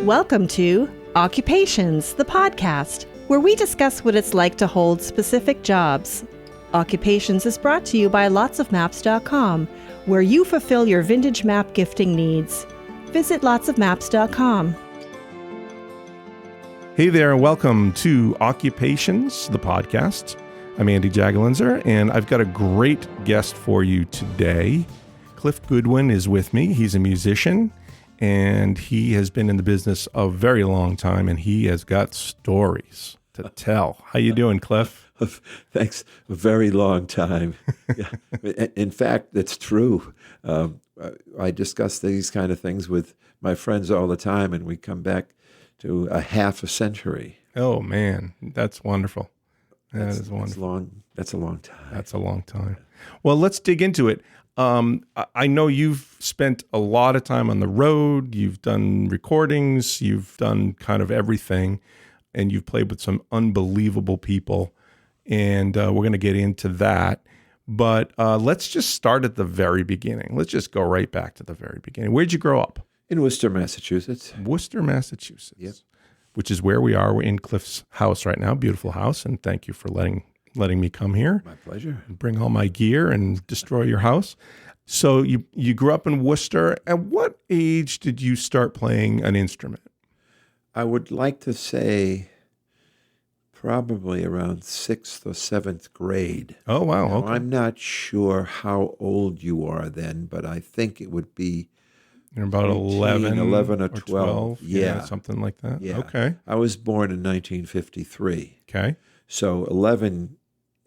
Welcome to Occupations, the podcast, where we discuss what it's like to hold specific jobs. Occupations is brought to you by lotsofmaps.com, where you fulfill your vintage map gifting needs. Visit lotsofmaps.com. Hey there, and welcome to Occupations, the podcast. I'm Andy Jagalinzer, and I've got a great guest for you today. Cliff Goodwin is with me. He's a musician, and he has been in the business a very long time, and he has got stories to tell. How you doing, Cliff? Thanks. A very long time. Yeah. In fact, it's true. I discuss these kind of things with my friends all the time, and we come back to a half a century. Oh, man. That's wonderful. That's wonderful. That's a long time. That's a long time. Well, let's dig into it. I know you've spent a lot of time on the road. You've done recordings. You've done kind of everything. And you've played with some unbelievable people. And we're going to get into that. But let's just start at the very beginning. Let's just go right back to the very beginning. Where'd you grow up? In Worcester, Massachusetts. Worcester, Massachusetts. Yep. Which is where we are. We're in Cliff's house right now. Beautiful house. And thank you for letting me come here. My pleasure. Bring all my gear and destroy your house. So you grew up in Worcester. At what age did you start playing an instrument? I would like to say probably around 6th or 7th grade. Oh, wow. Now, Okay. I'm not sure how old you are then, but I think it would be You're about 11 or 12. Yeah, something like that. Yeah. Okay. I was born in 1953. Okay. So 11,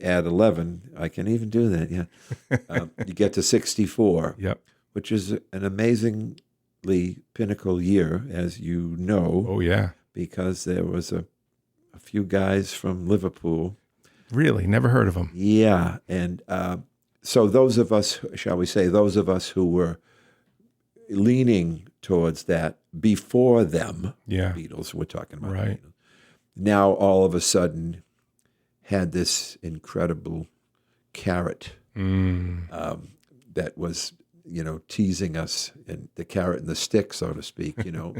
add 11, I can even do that, yeah. You get to 64, Yep. which is an amazingly pinnacle year, as you know, Oh, yeah. because there was a few guys from Liverpool. Really? Never heard of them. Yeah, and so those of us, shall we say, those of us who were leaning towards that before them, Yeah. Beatles, we're talking about, Right. now all of a sudden had this incredible carrot that was, teasing us, and the carrot and the stick, so to speak,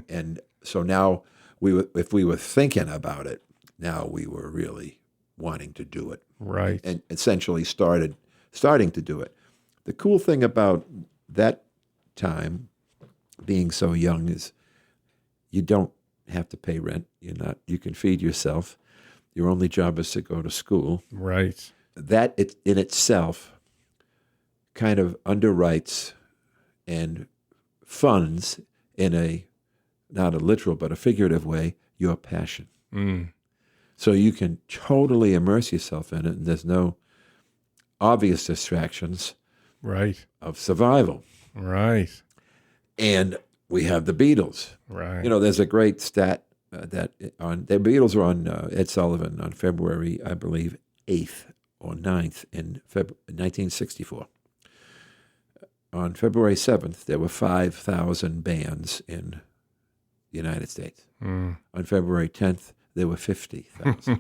and so now if we were thinking about it, now we were really wanting to do it, Right. and essentially starting to do it. The cool thing about that time, being so young, is you don't have to pay rent. You can feed yourself. Your only job is to go to school. Right. That in itself kind of underwrites and funds, in a not a literal but a figurative way, your passion. So you can totally immerse yourself in it, and there's no obvious distractions Right. of survival. Right. And we have the Beatles. Right. There's a great stat that the Beatles were on Ed Sullivan on February, I believe, 8th or 9th in 1964. On February 7th, there were 5,000 bands in the United States. On February 10th, there were 50,000.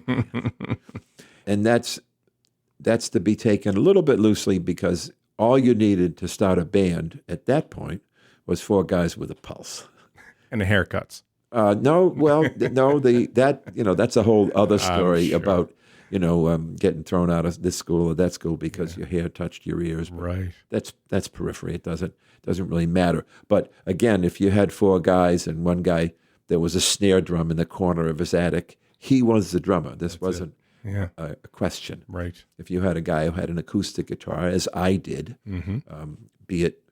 And that's to be taken a little bit loosely, because all you needed to start a band at that point was 4 guys with a pulse. And the haircuts. No, that's a whole other story sure. about, getting thrown out of this school or that school because your hair touched your ears. But Right. that's periphery. It doesn't really matter. But again, if you had 4 guys and one guy, there was a snare drum in the corner of his attic, he was the drummer. This wasn't Yeah. a question. Right. If you had a guy who had an acoustic guitar, as I did, be it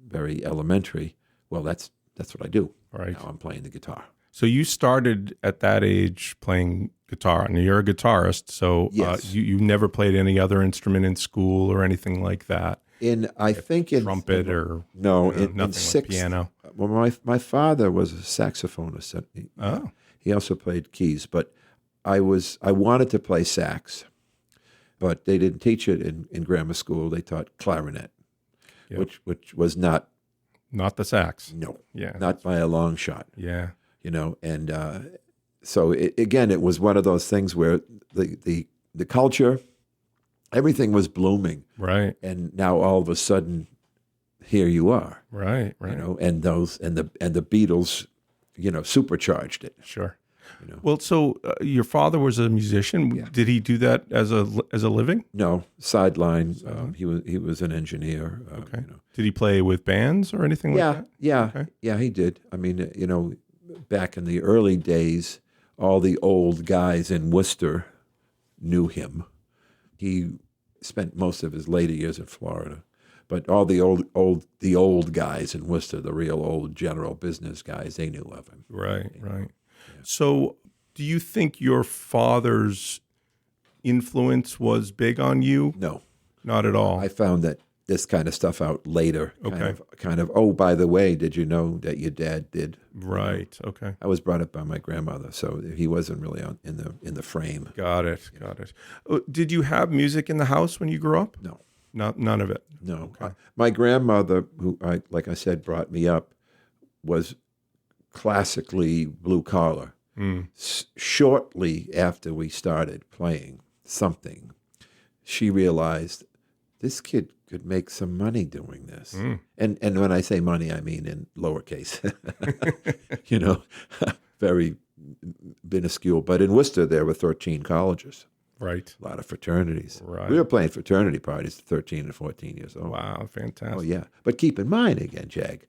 very elementary, well, that's what I do. Right. Now I'm playing the guitar. So you started at that age playing guitar, and you're a guitarist. So Yes. you never played any other instrument in school or anything like that. Trumpet or in nothing sixth, like piano. Well, my father was a saxophonist. He also played keys, but I wanted to play sax, but they didn't teach it in grammar school. They taught clarinet, Yep. which was not the sax. not by a long shot. Yeah. And so it was one of those things where the culture, everything was blooming, Right. and now all of a sudden, here you are, Right. and the Beatles supercharged it. Sure. You know. Well, so your father was a musician. Yeah. Did he do that as a living? No, sideline. He was an engineer. Okay. Did he play with bands or anything like that? Yeah, he did. I mean, back in the early days, all the old guys in Worcester knew him. He spent most of his later years in Florida, but all the old guys in Worcester, the real old general business guys, they knew of him. Right. Yeah. So, do you think your father's influence was big on you? No, not at all. I found this kind of stuff out later. Okay. Kind of. Oh, by the way, did you know that your dad did? Right. Okay. I was brought up by my grandmother, so he wasn't really in the frame. Got it. Did you have music in the house when you grew up? No. None of it. No. Okay. My grandmother, who like I said, brought me up, was classically blue collar. Shortly after we started playing something, she realized this kid could make some money doing this. And when I say money, I mean in lowercase, very minuscule. But in Worcester, there were 13 colleges. Right. A lot of fraternities. Right. We were playing fraternity parties at 13 and 14 years old. Wow, fantastic. Oh, yeah. But keep in mind, again, Jag,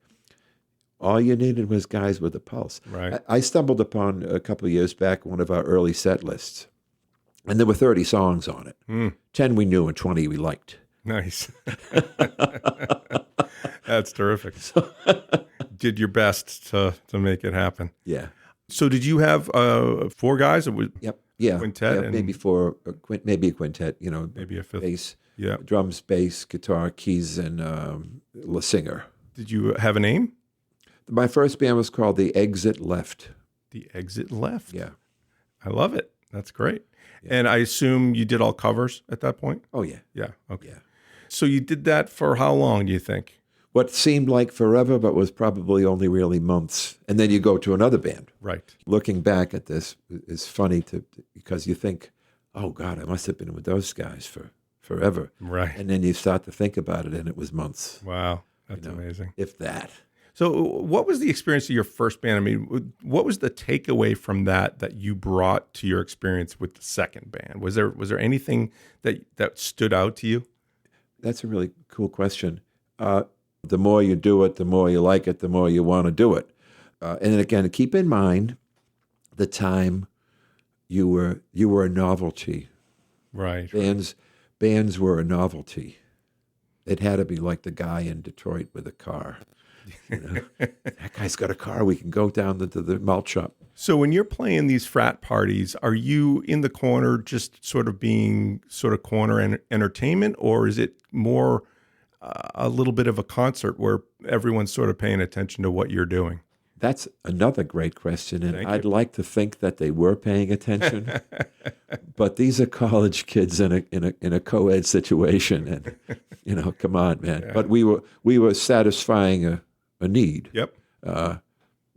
all you needed was guys with a pulse. Right. I stumbled upon a couple of years back one of our early set lists, and there were 30 songs on it. 10 we knew and 20 we liked. Nice. That's terrific. Did your best to make it happen. Yeah. So did you have 4 guys? Yep. Yeah. Quintet? Yeah, maybe 4, maybe a quintet, maybe a 5th. Bass, Yeah. drums, bass, guitar, keys, and a singer. Did you have a name? My first band was called The Exit Left. The Exit Left. Yeah. I love it. That's great. Yeah. And I assume you did all covers at that point? Oh, yeah. Yeah. Okay. Yeah. So you did that for how long, do you think? What seemed like forever, but was probably only really months. And then you go to another band. Right. Looking back at this is funny because you think, oh, God, I must have been with those guys for forever. Right. And then you start to think about it, and it was months. Wow. That's amazing. If that. So what was the experience of your first band? I mean, what was the takeaway from that you brought to your experience with the second band? Was there anything that stood out to you? That's a really cool question. The more you do it, the more you like it, the more you want to do it. And again, keep in mind the time you were a novelty. Right. Bands were a novelty. It had to be like the guy in Detroit with a car. That guy's got a car. We can go down to the malt shop. So when you're playing these frat parties, are you in the corner just sort of being sort of corner entertainment, or is it more a little bit of a concert where everyone's sort of paying attention to what you're doing? That's another great question, and I'd like to think that they were paying attention. But these are college kids in a co-ed situation, and come on, man. Yeah. But we were satisfying a need. Yep.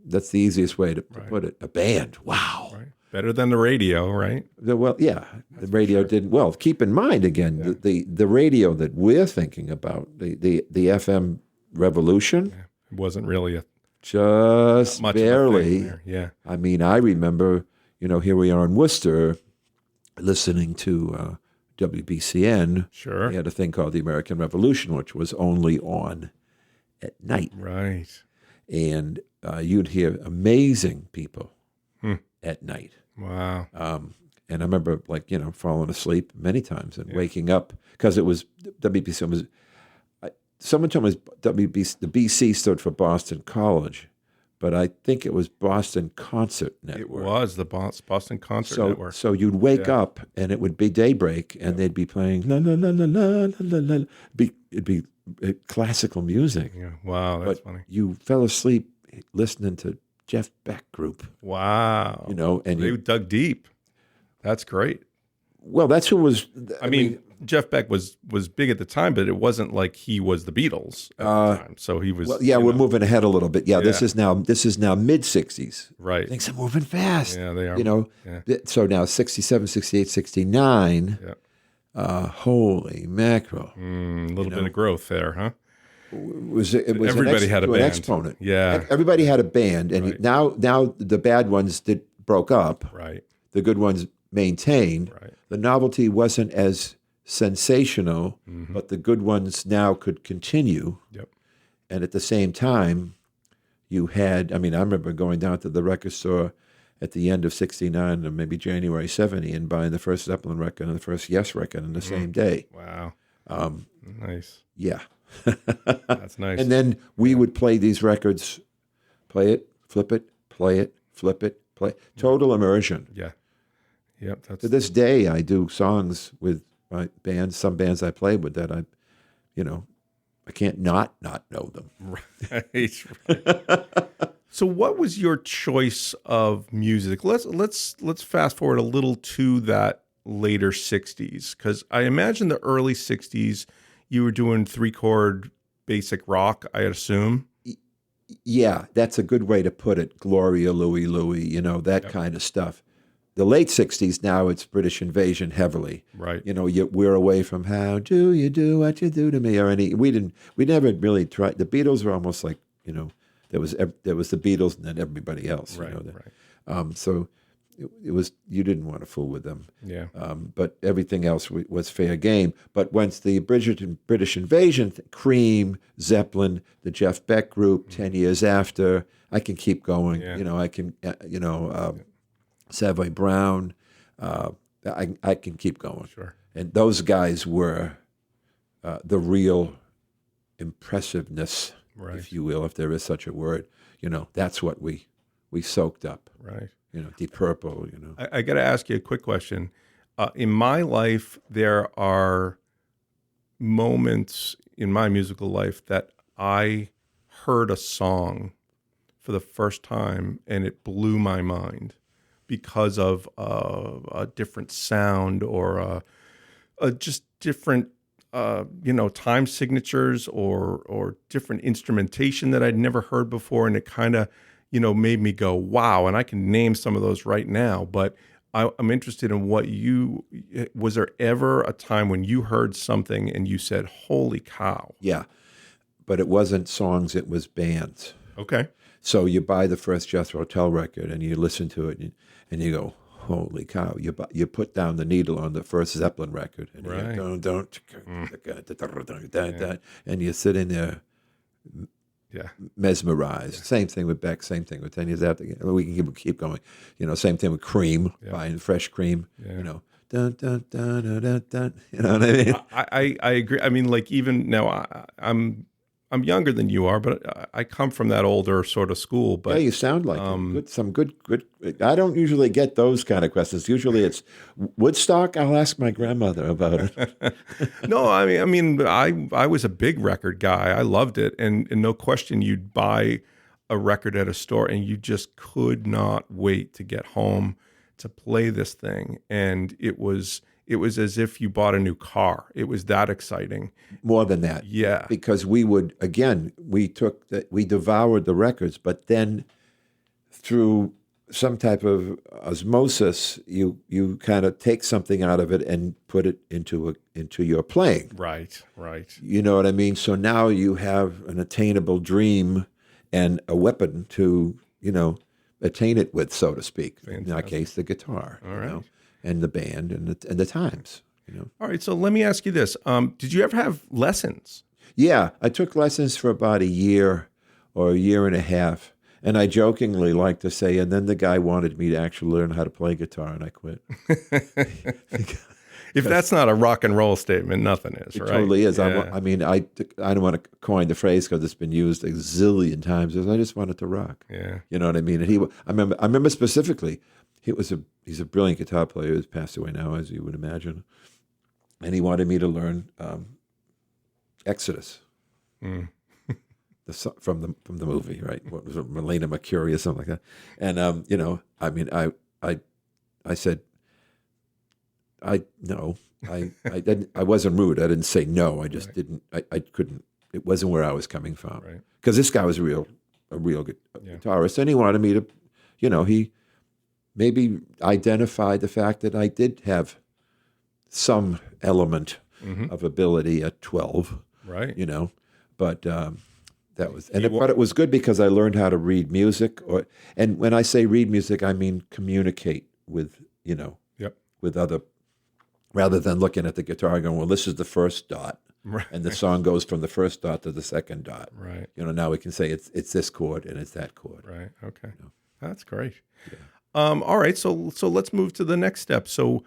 That's the easiest way to put it. A band. Wow. Right. Better than the radio, right? The radio didn't. Well, keep in mind again, the radio that we're thinking about, the FM revolution, it wasn't really just barely. Yeah. I mean, I remember, here we are in Worcester, listening to WBCN. Sure. We had a thing called the American Revolution, which was only on at night. Right. And you'd hear amazing people at night. Wow. And I remember, falling asleep many times and waking up because it was WBCN was. Someone told me the BC stood for Boston College, but I think it was Boston Concert Network. It was the Boston Concert Network. So you'd wake up and it would be daybreak, and they'd be playing la la la la la la la. It'd be classical music. Yeah. Wow, that's funny. You fell asleep listening to Jeff Beck Group. Wow. And they dug deep. That's great. Well, that's who was. I mean, Jeff Beck was big at the time, but it wasn't like he was the Beatles at the time. So he was. Well, yeah, we're moving ahead a little bit. Yeah, this is now mid '60s. Right. Things are moving fast. Yeah, they are. So now 67, 68, 69. Yeah. Holy mackerel! A little bit of growth there, huh? was Everybody had a an band. exponent. Yeah. Everybody had a band, and Right. now the bad ones broke up. Right. The good ones maintained. Right. The novelty wasn't as sensational, Mm-hmm. but the good ones now could continue. Yep. And at the same time, you had, I remember going down to the record store at the end of 69 or maybe January 70 and buying the first Zeppelin record and the first Yes record on the same day. Wow. Nice. Yeah. That's nice. And then we would play these records, play it, flip it, play it, flip it, play. Total immersion. Yeah. Yep. That's To this day, I do songs with my bands, some bands I played with that I can't not know them. right. So, what was your choice of music? Let's fast forward a little to that later '60s, because I imagine the early '60s you were doing 3-chord basic rock, I assume. Yeah, that's a good way to put it. Gloria, Louie, Louie, that kind of stuff. The late 60s, now it's British Invasion heavily. Right. We're away from How Do You Do What You Do to Me or we never really tried. The Beatles were almost like, there was the Beatles and then everybody else. Right. Right. So it was, you didn't want to fool with them. Yeah. But everything else was fair game. But once the British Invasion, Cream, Zeppelin, the Jeff Beck group, 10 years after, I can keep going. Yeah. I can, Savoy Brown, I can keep going. Sure. And those guys were the real impressiveness, Right. if you will, if there is such a word. That's what we soaked up. Right. Deep Purple, I got to ask you a quick question. In my life, there are moments in my musical life that I heard a song for the first time and it blew my mind because of a different sound or just different, time signatures or different instrumentation that I'd never heard before. And it kind of, made me go, wow. And I can name some of those right now, but I'm interested in was there ever a time when you heard something and you said, holy cow? Yeah, but it wasn't songs, it was bands. Okay. So you buy the first Jethro Tull record and you listen to it and you go, holy cow. You put down the needle on the first Zeppelin record and Right. you go, and you sit in there Yeah. mesmerized. Same thing with Beck, same thing with 10 years after. We can keep going. Same thing with Cream, buying fresh Cream, Yeah. Dun, dun, dun, dun, dun, dun. You know what I mean? I agree. I mean, like even now, I'm younger than you are, but I come from that older sort of school. But Yeah, you sound like it. Some good. I don't usually get those kind of questions. Usually it's Woodstock. I'll ask my grandmother about it. no, I mean, I was a big record guy. I loved it, and no question, you'd buy a record at a store, and you just could not wait to get home to play this thing, and it was as if you bought a new car. It was that exciting. More than that, Yeah. because we devoured the records, but then through some type of osmosis, you kind of take something out of it and put it into your playing. Right. You know what I mean? So now you have an attainable dream and a weapon to, attain it with, so to speak. In our case, the guitar. All right. And the band and the times. All right. So let me ask you this: did you ever have lessons? Yeah, I took lessons for about a year or a year and a half. And I jokingly like to say, and then the guy wanted me to actually learn how to play guitar, and I quit. If that's not a rock and roll statement, nothing is, It right? totally is. Yeah. I don't want to coin the phrase because it's been used a zillion times. I just wanted to rock. Yeah. You know what I mean? And I remember specifically, he's a brilliant guitar player who's passed away now, as you would imagine. And he wanted me to learn Exodus. From the movie, right? What was it, Melina Mercury or something like that? And I said, I didn't. I wasn't rude. I didn't say no. I just didn't. I couldn't. It wasn't where I was coming from. Right. Because this guy was a real guitarist, and he wanted me to, he maybe identified the fact that I did have some element of ability at 12. Right. But that was, but it was good because I learned how to read music. And when I say read music, I mean communicate with, Yep. with other, rather than looking at the guitar and going, well, this is the first dot. Right. And the song goes from the first dot to the second dot. Right. Now we can say it's this chord and it's that chord. Right. Okay. That's great. Yeah. All right. So let's move to the next step. So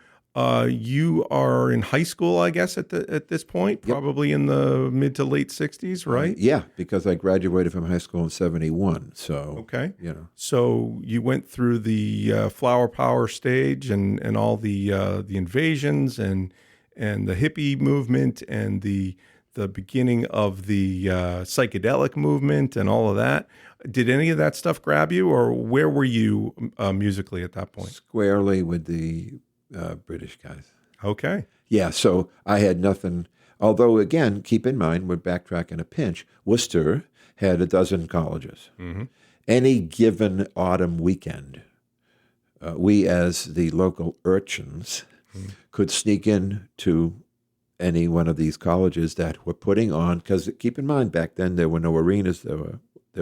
you are in high school, I guess, at this point, probably in the mid to late 60s, right? Yeah, because I graduated from high school in 71. So okay. So you went through the flower power stage and all the invasions and the hippie movement and the beginning of the psychedelic movement and all of that. Did any of that stuff grab you, or where were you musically at that point? Squarely with the British guys. Okay. Yeah, so I had nothing. Although, again, keep in mind, we're backtracking a pinch. Worcester had a dozen colleges. Mm-hmm. Any given autumn weekend, we as the local urchins could sneak in to any one of these colleges that were putting on, because keep in mind, back then there were no arenas, there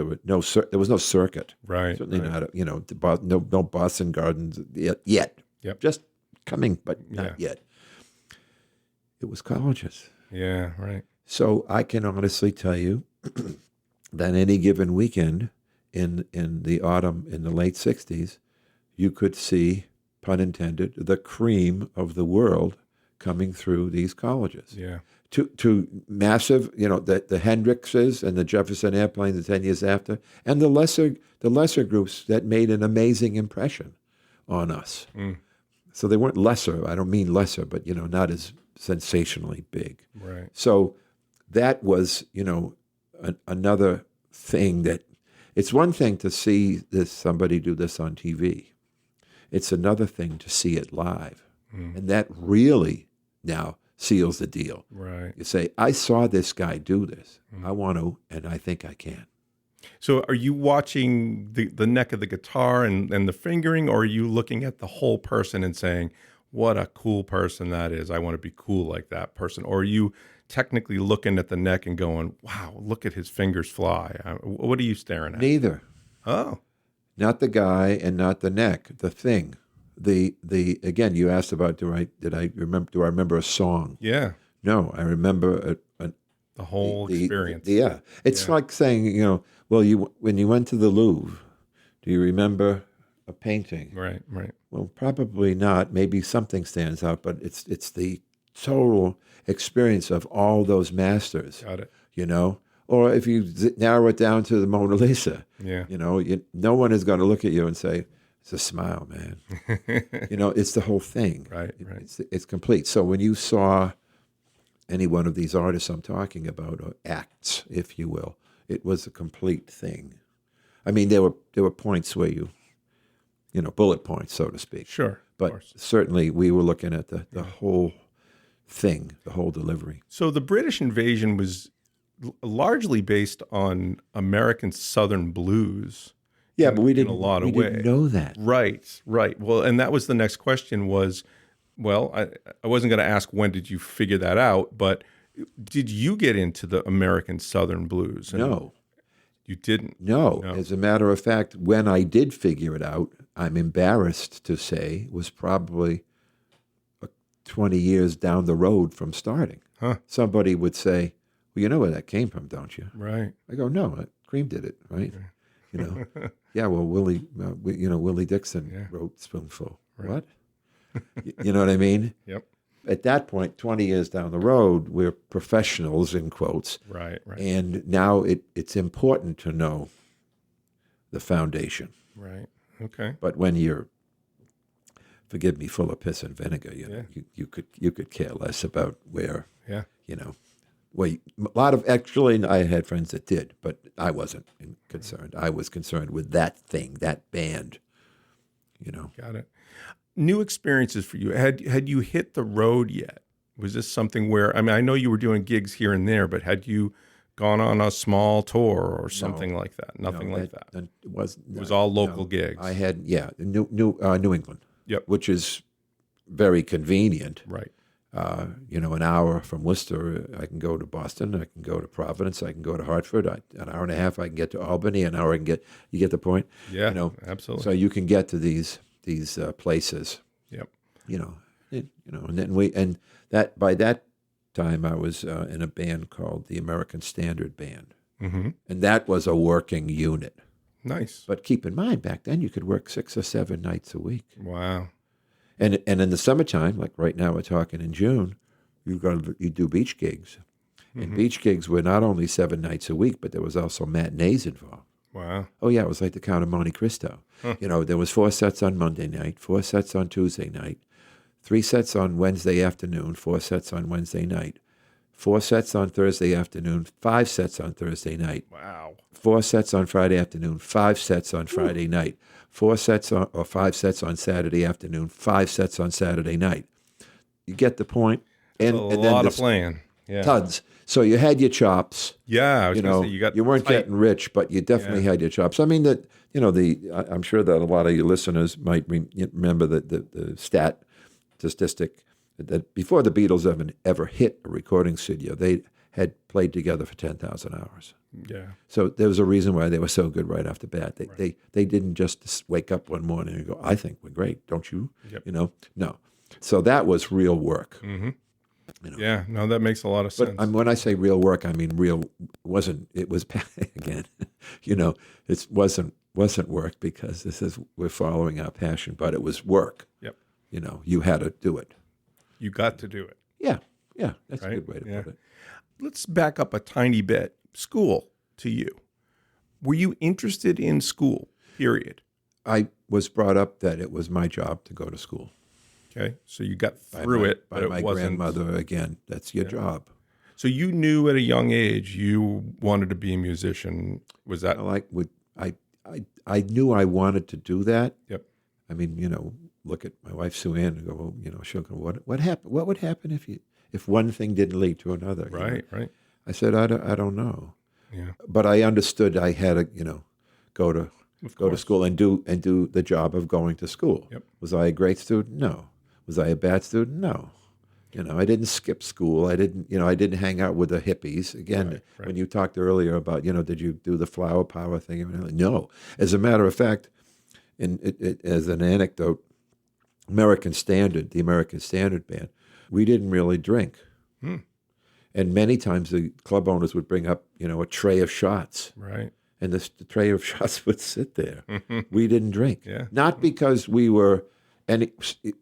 was no circuit. Right. Certainly right. not, no Boston Gardens yet. Yep. Just coming, but not yet. It was colleges. Yeah, right. So I can honestly tell you that any given weekend in the autumn, in the late 60s, you could see, pun intended, the cream of the world coming through these colleges. Yeah. To massive, the Hendrixes and the Jefferson Airplane the 10 years after, and the lesser groups that made an amazing impression on us. Mm. So they weren't lesser. I don't mean lesser, but not as sensationally big. Right. So that was, another thing that it's one thing to see somebody do this on TV. It's another thing to see it live. Mm. And that really now seals the deal. Right. You say, I saw this guy do this. Mm. I want to, and I think I can. So are you watching the neck of the guitar and the fingering, or are you looking at the whole person and saying, what a cool person that is. I want to be cool like that person. Or are you technically looking at the neck and going, wow, look at his fingers fly. What are you staring at? Neither. Oh. Not the guy and not the neck, the thing. The again, you asked about do I remember a song? Yeah. No, I remember the whole experience. Yeah. It's like saying, well, when you went to the Louvre, do you remember a painting? Right. Well, probably not. Maybe something stands out, but it's the total experience of all those masters. Got it. Or if you narrow it down to the Mona Lisa, no one is going to look at you and say, it's a smile, man. It's the whole thing. Right. It's complete. So when you saw any one of these artists I'm talking about, or acts, if you will, it was a complete thing. I mean, there were points where bullet points, so to speak. Sure. But certainly we were looking at the whole thing, the whole delivery. So the British invasion was largely based on American Southern blues. Yeah, but we didn't know that. Right. Well, and that was the next question was, well, I wasn't going to ask when did you figure that out, but did you get into the American Southern blues? No. You didn't? No. As a matter of fact, when I did figure it out, I'm embarrassed to say, was probably 20 years down the road from starting. Huh. Somebody would say, well, you know where that came from, don't you? Right. I go, no, Cream did it, right? Yeah, well, Willie Dixon wrote Spoonful. Right. What? You know what I mean? Yep. At that point, 20 years down the road, we're professionals, in quotes. Right. And now it's important to know the foundation. Right. Okay. But when you're, forgive me, full of piss and vinegar, you could care less about where, well, a lot of, actually, I had friends that did, but I wasn't concerned. I was concerned with that thing, that band, Got it. New experiences for you. Had you hit the road yet? Was this something where, I know you were doing gigs here and there, but had you gone on a small tour or something like that? Nothing like that. It was all local gigs. I had, New England. Yep. Which is very convenient. Right. an hour from Worcester, I can go to Boston, I can go to Providence, I can go to Hartford. An hour and a half, I can get to Albany. An hour, you get the point? Yeah, absolutely. So you can get to these places. Yep. And that by that time I was in a band called the American Standard Band, Mm-hmm. and that was a working unit. Nice. But keep in mind, back then you could work 6 or 7 nights a week. Wow. And in the summertime, like right now we're talking in June, you do beach gigs. Mm-hmm. And beach gigs were not only 7 nights a week, but there was also matinees involved. Wow. Oh yeah, it was like the Count of Monte Cristo. Huh. There was 4 sets on Monday night, 4 sets on Tuesday night, 3 sets on Wednesday afternoon, 4 sets on Wednesday night, 4 sets on Thursday afternoon, 5 sets on Thursday night. Wow. 4 sets on Friday afternoon, 5 sets on Friday night, 4 sets or 5 sets on Saturday afternoon, 5 sets on Saturday night. You get the point? And a lot of playing. Yeah. Tons. So you had your chops. Yeah, I was gonna say, you weren't getting rich, but you definitely had your chops. I mean I'm sure that a lot of your listeners might remember the statistic that before the Beatles ever hit a recording studio, they had played together for 10,000 hours. Yeah. So there was a reason why they were so good right off the bat. They didn't just wake up one morning and go, "I think we're great, don't you?" Yep. No. So that was real work. Mm-hmm. Yeah. No, that makes a lot of sense. But when I say real work, I mean real. It was again, it wasn't work because we're following our passion, but it was work. Yep. You had to do it. You got to do it. Yeah. That's Right? a good way to put it. Let's back up a tiny bit. School to you. Were you interested in school, period? I was brought up that it was my job to go to school. Okay. So you got through it, but by it my wasn't. grandmother. Again, that's your job. So you knew at a young age you wanted to be a musician. Was that? I knew I wanted to do that. Yep. I mean, look at my wife Sue Ann and go, well, she'll go, what happened? What would happen if one thing didn't lead to another? Right. Right. I said, I don't know. Yeah. But I understood I had to, go to school and do the job of going to school. Yep. Was I a great student? No. Was I a bad student? No. I didn't skip school. I didn't hang out with the hippies. Again, Right. when you talked earlier about, did you do the flower power thing? No. As a matter of fact, as an anecdote, the American Standard Band, we didn't really drink. And many times the club owners would bring up, a tray of shots. Right. And the tray of shots would sit there. We didn't drink. Yeah. Not because we were any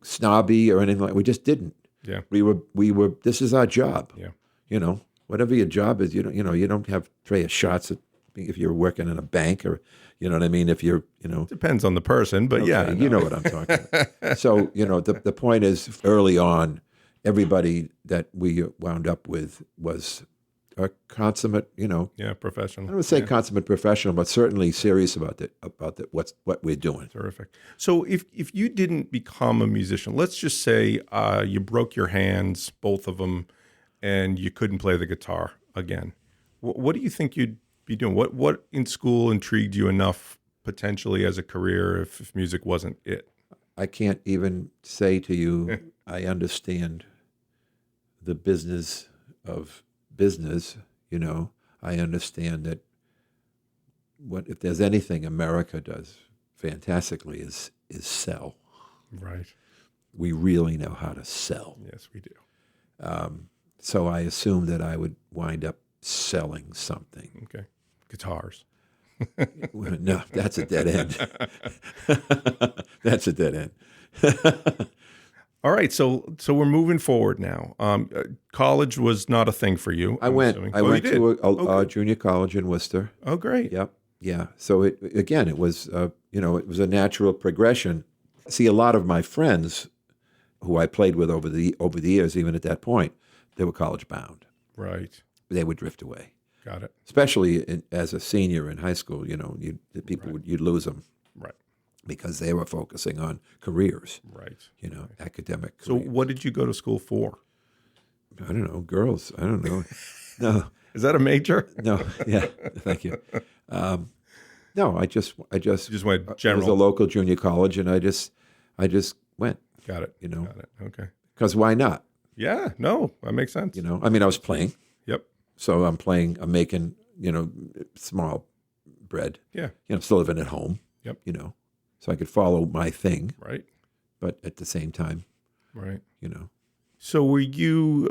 snobby or anything like that. We just didn't. Yeah. We were. This is our job. Yeah. Whatever your job is, you don't have a tray of shots if you're working in a bank or, you know what I mean? If you're, Depends on the person, but okay, yeah. you know what I'm talking about. So, the point is early on, everybody that we wound up with was a consummate, Yeah, professional. I would say consummate professional, but certainly serious about what we're doing. Terrific. So if you didn't become a musician, let's just say you broke your hands, both of them, and you couldn't play the guitar again, what do you think you'd be doing? What in school intrigued you enough potentially as a career if music wasn't it? I can't even say to you, I understand the business of business. I understand that if there's anything America does fantastically is sell. Right. We really know how to sell. Yes, we do. So I assumed that I would wind up selling something. Okay. Guitars. No, that's a dead end. That's a dead end. All right, so we're moving forward now. College was not a thing for you. I went to a junior college in Worcester. Oh, great. Yep. Yeah. So it was it was a natural progression. See, a lot of my friends who I played with over the years, even at that point, they were college bound. Right. They would drift away. Got it. Especially as a senior in high school, you'd lose them. Right. Because they were focusing on careers. Right. Academic So careers. what did you go to school for? I don't know, girls. I don't know. No. Is that a major? No. Yeah. Thank you. No, I just You just went It was a general. local junior college, and I just went. Got it. You know. Got it. Okay. Because why not? Yeah, no, that makes sense. You know, I mean, I was playing, Yep. so I'm making, small bread. Yeah. Still living at home. Yep. So I could follow my thing, Right. but at the same time, Right. you know. So were you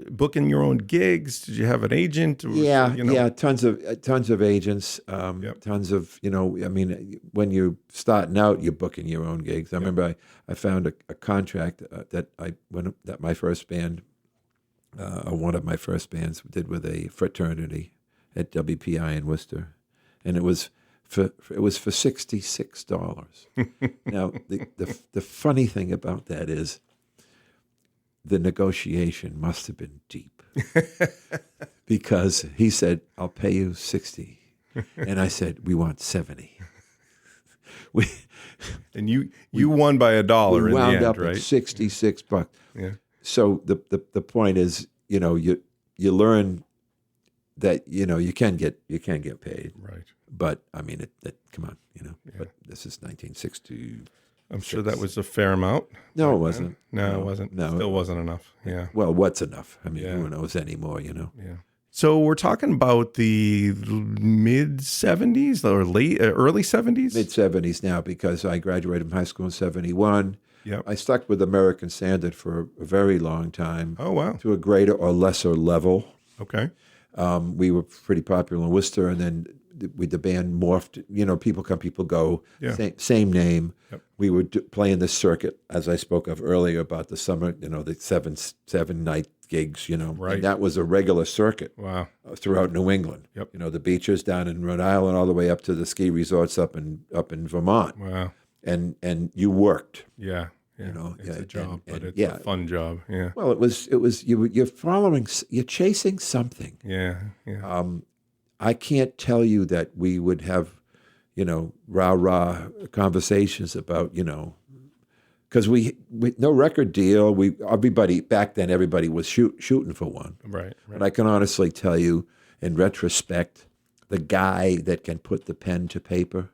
booking your own gigs? Did you have an agent? Or, Yeah, tons of agents, Yep. tons of, I mean, when you're starting out, you're booking your own gigs. I remember I found a contract that my first band, one of my first bands did with a fraternity at WPI in Worcester, and it was for $66. Now, the funny thing about that is, the negotiation must have been deep because he said, "I'll pay you 60," and I said, "We want 70." And you won by $1 in the wound end, up right? at $66. Yeah. So the point is, you learn that you can get paid, Right. but I mean, come on, But this is 1960. I'm sure that was a fair amount. No, it wasn't. No, it wasn't. No. Still wasn't enough. Yeah. Well, what's enough? I mean, Yeah. who knows anymore? Yeah. So we're talking about the mid 70s or early 70s? Mid 70s now, because I graduated from high school in 71. Yep. I stuck with American Standard for a very long time. Oh, wow. To a greater or lesser level. Okay. We were pretty popular in Worcester, and then the band morphed. People come, people go. Yeah. Same name. Yep. We were playing the circuit, as I spoke of earlier about the summer. The seven night gigs. Right. And that was a regular circuit. Wow. Throughout New England. Yep. The beaches down in Rhode Island, all the way up to the ski resorts up in Vermont. Wow. And you worked. Yeah. Yeah. It's a job, but it's a fun job. Yeah. Well, it was you're chasing something. Yeah. Yeah. I can't tell you that we would have, rah-rah conversations about, because we no record deal. Everybody was shooting for one. Right. But I can honestly tell you, in retrospect, the guy that can put the pen to paper,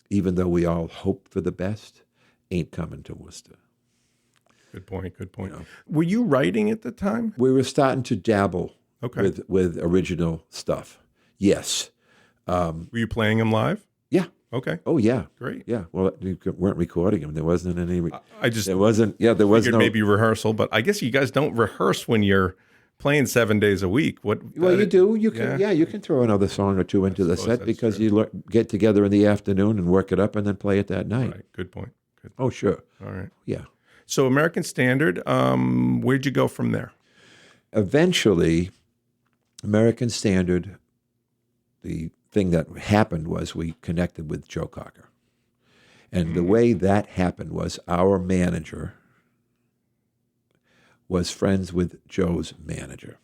even though we all hope for the best, ain't coming to Worcester. Good point. Were you writing at the time? We were starting to dabble Okay. with original stuff. Yes. Were you playing them live? Yeah. Okay. Oh, yeah. Great. Yeah. Well, you weren't recording them. There wasn't any. I just There wasn't. Yeah. There was figured no. maybe rehearsal, but I guess you guys don't rehearse when you're playing 7 days a week. Well, you do. You can. Yeah. You can throw another song or two into the suppose set that's because true. you get together in the afternoon and work it up and then play it that night. Right. Good point. Oh, sure. All right. Yeah. So American Standard, where'd you go from there? Eventually, American Standard, the thing that happened was we connected with Joe Cocker. And the way that happened was our manager was friends with Joe's manager.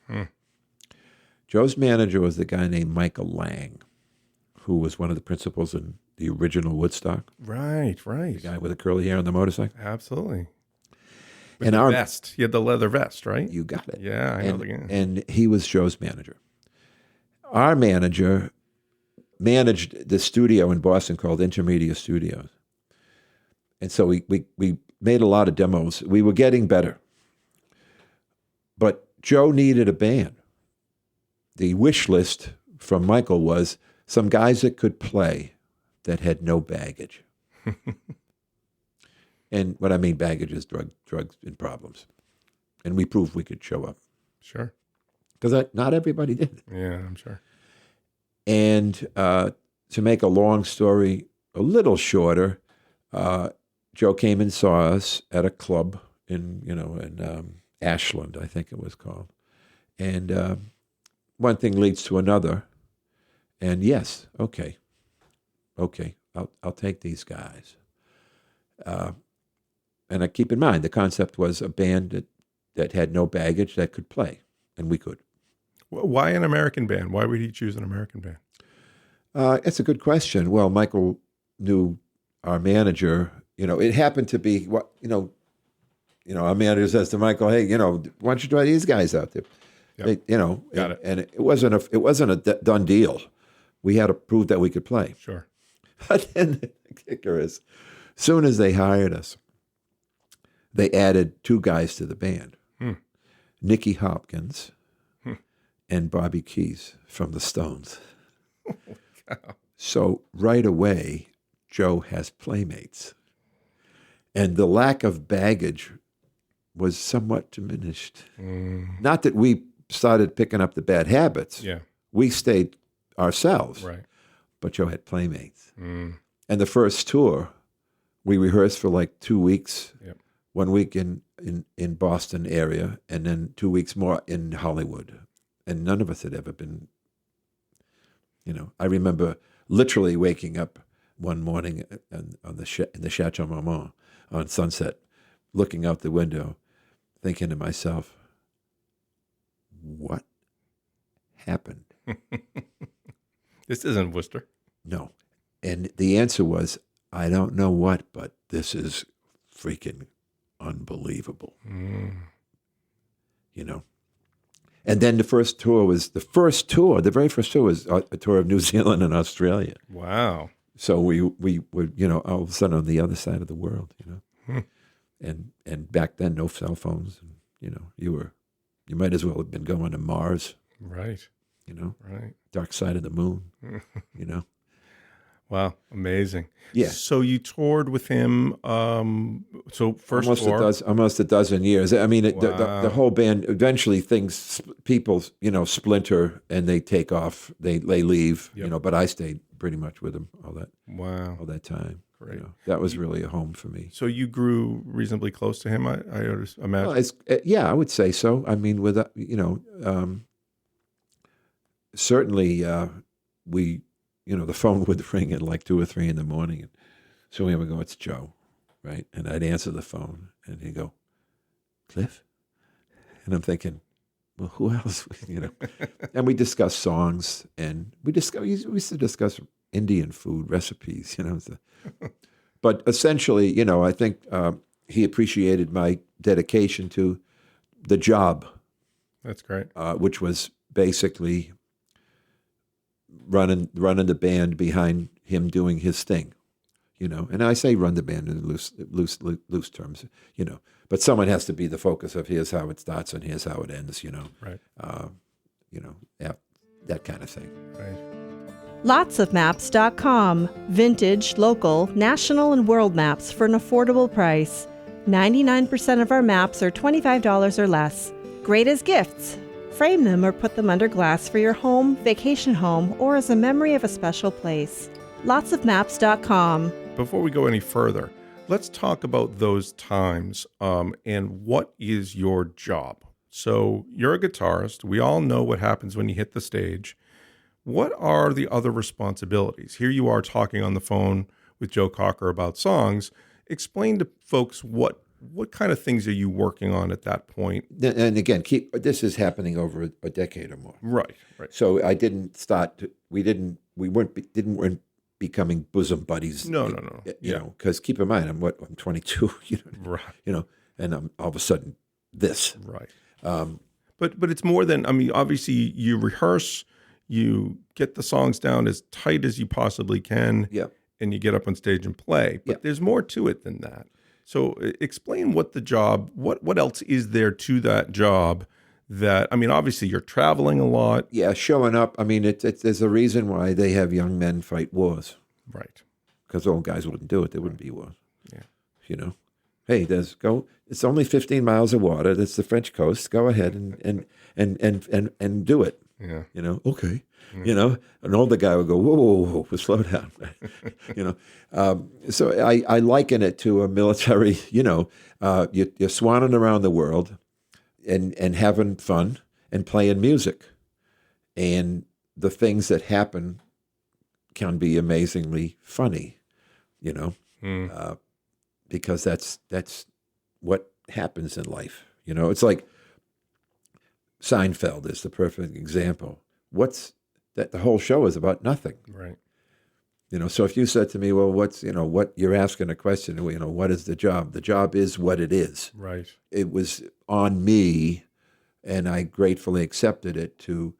Joe's manager was the guy named Michael Lang, who was one of the principals in the original Woodstock. Right. The guy with the curly hair on the motorcycle. Absolutely. And the our vest. You had the leather vest, right? You got it. Yeah, I know the game. And he was Joe's manager. Our manager managed the studio in Boston called Intermedia Studios. And so we made a lot of demos. We were getting better. But Joe needed a band. The wish list from Michael was some guys that could play that had no baggage. And what I mean baggage is drugs and problems. And we proved we could show up. Sure. Because not everybody did. Yeah, I'm sure. And to make a long story a little shorter, Joe came and saw us at a club in Ashland, I think it was called. And one thing leads to another. And yes, okay, I'll take these guys. And I keep in mind, the concept was a band that had no baggage that could play, and we could. Why an American band? Why would he choose an American band? It's a good question. Well, Michael knew our manager. It happened to be what our manager says to Michael, "Hey, why don't you try these guys out there?" Yep. Got it. And it wasn't a done deal. We had to prove that we could play. Sure. But then the kicker is, soon as they hired us, they added 2 guys to the band. Nicky Hopkins, and Bobby Keys from the Stones. So right away, Joe has playmates. And the lack of baggage was somewhat diminished. Not that we started picking up the bad habits. Yeah. We stayed ourselves. Right. But Joe had playmates. And the first tour, we rehearsed for like 2 weeks. Yep. 1 week in Boston area, and then 2 weeks more in Hollywood. And none of us had ever been, I remember literally waking up one morning in the Chateau Marmont on Sunset, looking out the window, thinking to myself, what happened? This isn't Worcester. No. And the answer was, I don't know what, but this is freaking unbelievable. And then the very first tour was a tour of New Zealand and Australia. Wow. So we were, all of a sudden on the other side of the world, and back then no cell phones, and, you might as well have been going to Mars, Right. Right. dark side of the moon, Wow. Amazing. Yeah. So you toured with him. So first tour. Almost a dozen years. I mean, Wow. the whole band, eventually people, splinter and they take off, they leave, Yep. but I stayed pretty much with them all that time. Great. That was really a home for me. So you grew reasonably close to him, I imagine. Well, yeah, I would say so. I mean, with, certainly we, the phone would ring at like 2 or 3 in the morning. And so we would go, it's Joe, right? And I'd answer the phone and he'd go, Cliff? And I'm thinking, well, who else? And we discuss songs, and we used to discuss Indian food recipes, But essentially, I think he appreciated my dedication to the job. That's great. Which was basically running the band behind him doing his thing, And I say run the band in loose terms, But someone has to be the focus of here's how it starts and here's how it ends, Right. That kind of thing. Right. Lotsofmaps.com. Vintage, local, national, and world maps for an affordable price. 99% of our maps are $25 or less. Great as gifts. Frame them or put them under glass for your home, vacation home, or as a memory of a special place. Lotsofmaps.com. Before we go any further, let's talk about those times and what is your job. So you're a guitarist. We all know what happens when you hit the stage. What are the other responsibilities? Here you are talking on the phone with Joe Cocker about songs. Explain to folks what kind of things are you working on at that point? And again, this is happening over a decade or more. Right. So I didn't start. We weren't becoming bosom buddies. No. Because keep in mind, I'm 22. Right. And I'm all of a sudden this. Right. But it's more than, obviously you rehearse, you get the songs down as tight as you possibly can, and you get up on stage and play. But there's more to it than that. So explain what the job, what else is there to that job that, obviously you're traveling a lot. Yeah, showing up. There's a reason why they have young men fight wars. Right. Because old guys wouldn't do it. There wouldn't be wars. Yeah. Hey, it's only 15 miles of water. That's the French coast. Go ahead and do it. Yeah. Okay. An older guy would go, whoa, slow down. So I liken it to a military, you're swanning around the world and having fun and playing music. And the things that happen can be amazingly funny, because that's what happens in life. It's like Seinfeld is the perfect example. The whole show is about nothing. Right. So if you said to me, well, what you're asking a question, what is the job? The job is what it is. Right. It was on me, and I gratefully accepted it to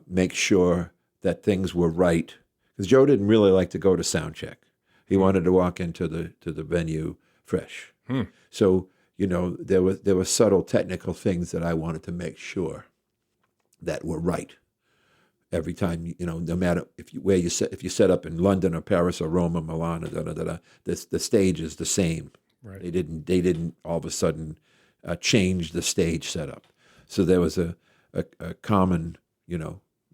make sure that things were right. Because Joe didn't really like to go to sound check. He wanted to walk into the venue fresh. So there were subtle technical things that I wanted to make sure that were right every time. No matter if you set up in London or Paris or Rome or Milan, the stage is the same. Right. They didn't all of a sudden change the stage setup. So there was a common,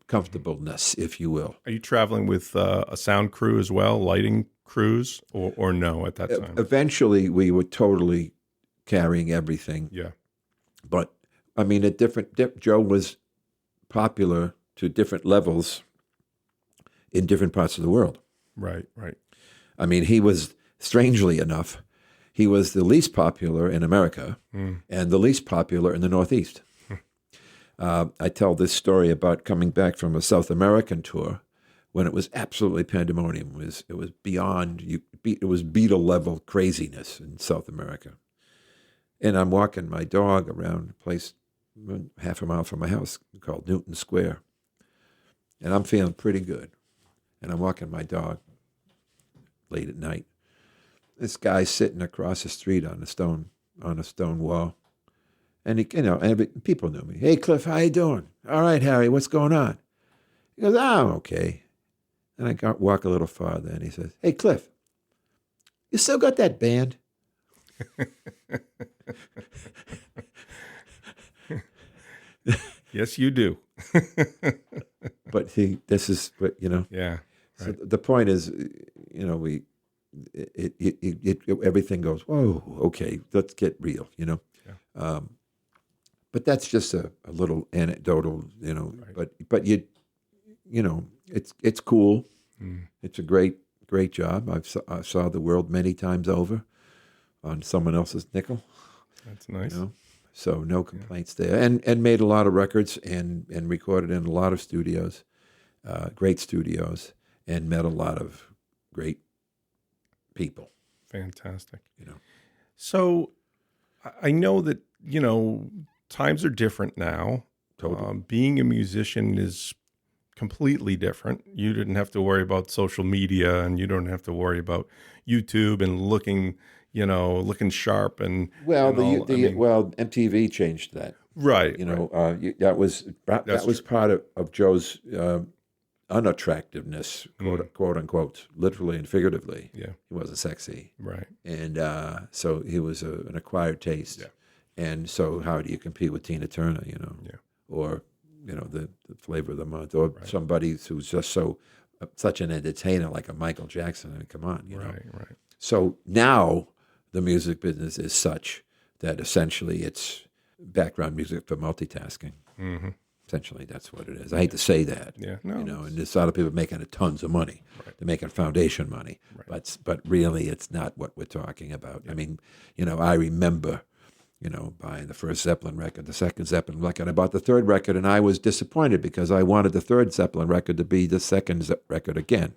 comfortableness, if you will. Are you traveling with a sound crew as well, lighting crews, or no at that time? Eventually, we were totally carrying everything. Yeah. But, I mean, Joe was popular to different levels in different parts of the world. Right. I mean, he was, strangely enough, he was the least popular in America and the least popular in the Northeast. I tell this story about coming back from a South American tour when it was absolutely pandemonium. It was beyond, it was Beatle level craziness in South America. And I'm walking my dog around a place half a mile from my house called Newton Square. And I'm feeling pretty good. And I'm walking my dog late at night. This guy's sitting across the street on a stone wall. And and people knew me. Hey, Cliff, how you doing? All right, Harry, what's going on? He goes, I'm okay. And I walk a little farther, and he says, hey, Cliff, you still got that band? Yes, you do. But this is what, Yeah. Right. So the point is, everything goes, whoa, okay, let's get real, Yeah. But that's just a little anecdotal, Right. but it's cool. Mm. It's a great job. I saw the world many times over on someone else's nickel. That's nice. So no complaints there. And made a lot of records and recorded in a lot of studios, great studios, and met a lot of great people. Fantastic. You know. So I know that, times are different now. Totally. Being a musician is completely different. You didn't have to worry about social media, and you don't have to worry about YouTube and looking sharp and Well, and MTV changed that. right. That was part of Joe's unattractiveness, quote unquote, literally and figuratively. Yeah. He wasn't sexy, Right. and so he was an acquired taste. Yeah. And so, how do you compete with Tina Turner? Yeah. Or the flavor of the month, or somebody who's just such an entertainer like a Michael Jackson. I mean, come on, Right. So now the music business is such that essentially it's background music for multitasking. Mm-hmm. Essentially, that's what it is. I hate to say that. Yeah. No. And there's a lot of people making tons of money. Right. They're making foundation money, but really, it's not what we're talking about. Yeah. I mean, I remember, buying the first Zeppelin record, the second Zeppelin record. I bought the third record, and I was disappointed because I wanted the third Zeppelin record to be the second record again.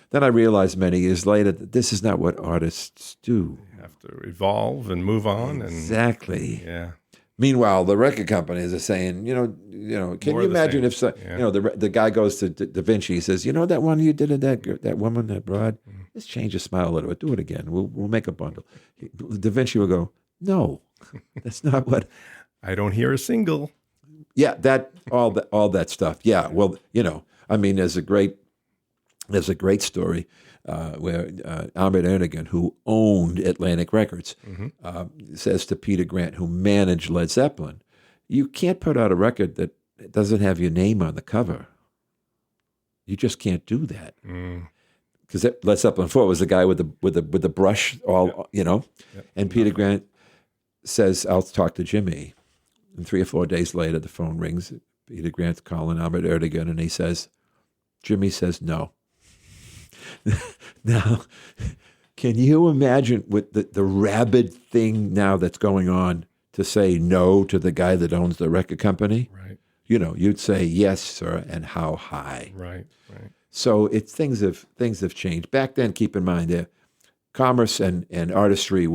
Then I realized many years later that this is not what artists do. You have to evolve and move on. Exactly. Yeah. Meanwhile, the record companies are saying, can you imagine if the guy goes to Da Vinci, he says, that one you did of that woman, that broad, just change the smile a little bit, do it again. We'll make a bundle. Da Vinci will go, no, that's not what. I don't hear a single. Yeah, all that stuff. Yeah, well, I mean, there's a great story where Albert Erdogan, who owned Atlantic Records, says to Peter Grant, who managed Led Zeppelin, you can't put out a record that doesn't have your name on the cover. You just can't do that. Because Led Zeppelin 4 was the guy with the brush, and Peter Grant says, I'll talk to Jimmy. And 3 or 4 days later, the phone rings. Peter Grant's calling Albert Erdogan, and he says, Jimmy says no. Now, can you imagine with the rabid thing now that's going on to say no to the guy that owns the record company? Right. You'd say yes, sir, and how high? Right. So things have changed. Back then, keep in mind, commerce and artistry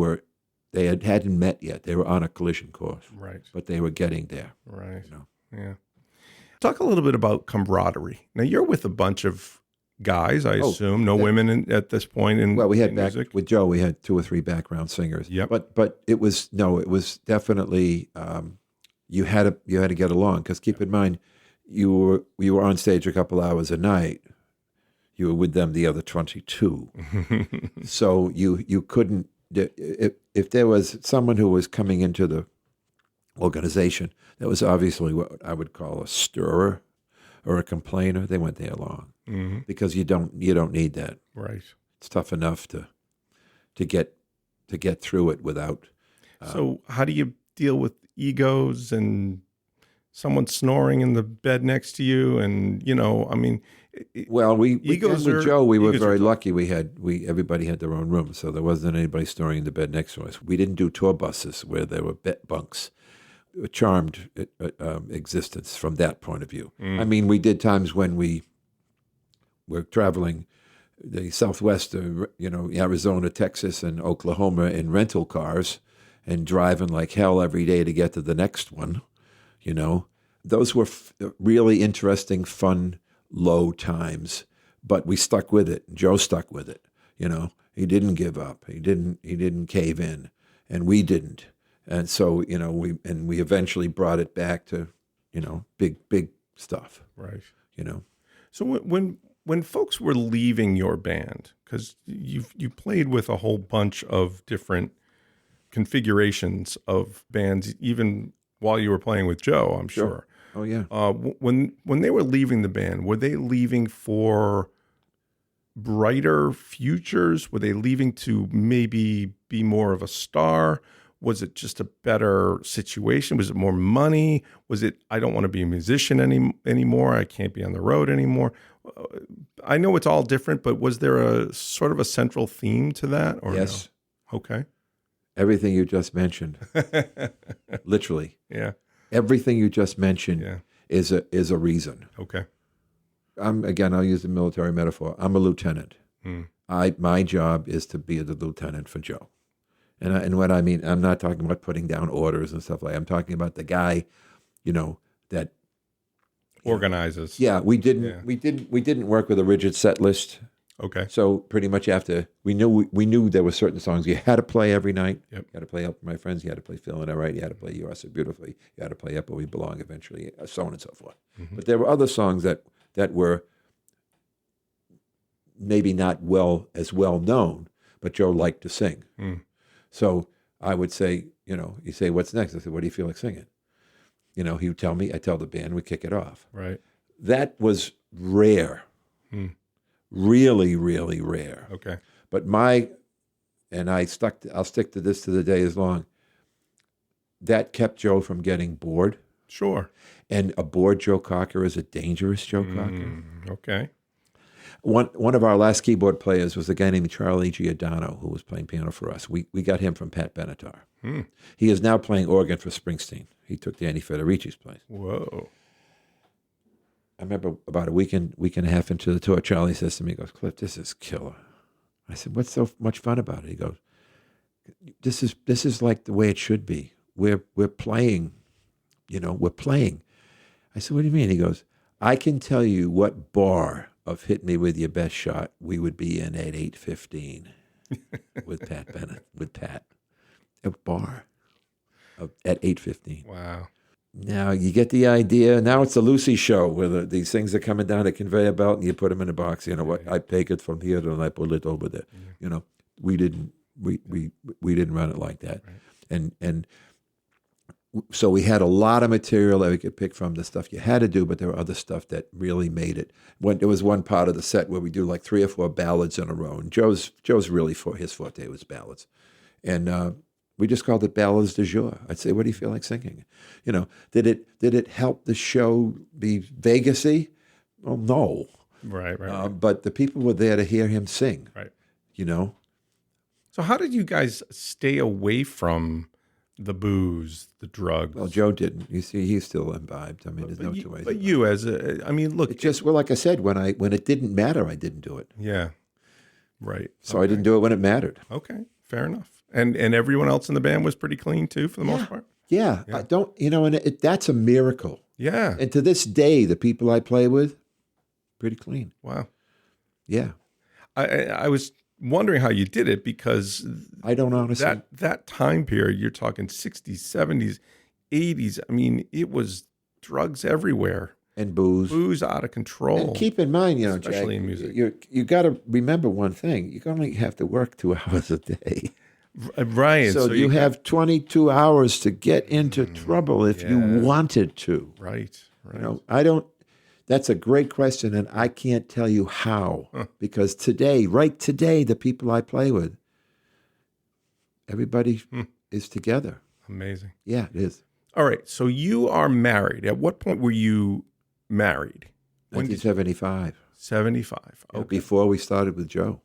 hadn't met yet. They were on a collision course. Right. But they were getting there. Right. Yeah. Talk a little bit about camaraderie. Now, you're with a bunch of guys, I assume. No women at this point in Well, we had in back music. with Joe. We had 2 or 3 background singers. Yep. But it was definitely you had to get along, because keep in mind you were on stage a couple hours a night. You were with them the other 22. So you couldn't, if there was someone who was coming into the organization that was obviously what I would call a stirrer or a complainer, they went there along, because you don't need that. Right. It's tough enough to get through it without. So how do you deal with egos and someone snoring in the bed next to you? And, I mean, Well, egos with are- Joe, we were egos are very tough. lucky. Everybody had their own room, so there wasn't anybody snoring in the bed next to us. We didn't do tour buses where there were bunks. A charmed existence from that point of view. I mean, we did times when we were traveling the Southwest, Arizona, Texas, and Oklahoma in rental cars, and driving like hell every day to get to the next one. Those were really interesting, fun, low times, but we stuck with it. Joe stuck with it. He didn't give up. He didn't cave in, and we didn't. And so, we eventually brought it back to, big stuff. Right. So So when folks were leaving your band, because you played with a whole bunch of different configurations of bands, even while you were playing with Joe, I'm sure. Oh yeah. When they were leaving the band, were they leaving for brighter futures? Were they leaving to maybe be more of a star? Was it just a better situation? Was it more money? Was it, I don't want to be a musician anymore. I can't be on the road anymore. I know it's all different, but was there a sort of a central theme to that? Or Yes. No? Okay. Everything you just mentioned, literally, Yeah. everything you just mentioned Yeah. is a reason. Okay. I'll use the military metaphor. I'm a lieutenant. Hmm. My job is to be the lieutenant for Joe. And what I mean, I'm not talking about putting down orders and stuff like that. I'm talking about the guy, that Organizes. yeah, we didn't work with a rigid set list. Okay. So pretty much after we knew there were certain songs you had to play every night. Yep. You had to play Help My Friends. You had to play Feeling All Right. You had to play You Are So Beautifully. You had to play Up Where We Belong eventually, so on and so forth. But there were other songs that were maybe not as well known, but Joe liked to sing. So I would say, you say, what's next? I said, what do you feel like singing? He would tell me, I tell the band, we kick it off. Right. That was rare. Really, really rare. Okay. But I'll stick to this to the day as long. That kept Joe from getting bored. Sure. And a bored Joe Cocker is a dangerous Joe Cocker. Okay. One of our last keyboard players was a guy named Charlie Giordano, who was playing piano for us. We got him from Pat Benatar. He is now playing organ for Springsteen. He took Danny Federici's place. Whoa. I remember about a week and a half into the tour, Charlie says to me, he goes, Cliff, this is killer. I said, what's so much fun about it? He goes, this is like the way it should be. We're playing, we're playing. I said, what do you mean? He goes, I can tell you what bar of Hit Me With Your Best Shot we would be in at 8:15 with Pat Bennett, with Pat. A bar at 8:15. Wow. Now you get the idea. Now it's the Lucy show where these things are coming down a conveyor belt and you put them in a box. What? I take it from here and I put it over there. We didn't run it like that. Right. And so we had a lot of material that we could pick from, the stuff you had to do, but there were other stuff that really made it. There was one part of the set where we do like 3 or 4 ballads in a row, and Joe's really his forte was ballads, and we just called it ballads du jour. I'd say, what do you feel like singing? Did it help the show be Vegas-y? Well, no. Right. But the people were there to hear him sing. Right. So how did you guys stay away from the booze, the drugs? Well, Joe didn't. You see, he's still imbibed. I mean, there's no two ways. But you, look, it just, like I said, when it didn't matter, I didn't do it. Yeah, right. So I didn't do it when it mattered. Okay, fair enough. And everyone else in the band was pretty clean too, for the most part. Yeah, I don't. And that's a miracle. Yeah. And to this day, the people I play with, pretty clean. Wow. Yeah. I was wondering how you did it, because I don't honestly. that time period, you're talking 60s, 70s, 80s. I mean, it was drugs everywhere, And booze. booze out of control. And keep in mind, Jack, especially in music. you got to remember one thing. You only have to work 2 hours a day. Right. So you have 22 hours to get into trouble if you wanted to. Right. That's a great question, and I can't tell you how. Because right today, the people I play with, everybody is together. Amazing. Yeah, it is. All right. So you are married. At what point were you married? 1975. 75. Okay. Before we started with Joe.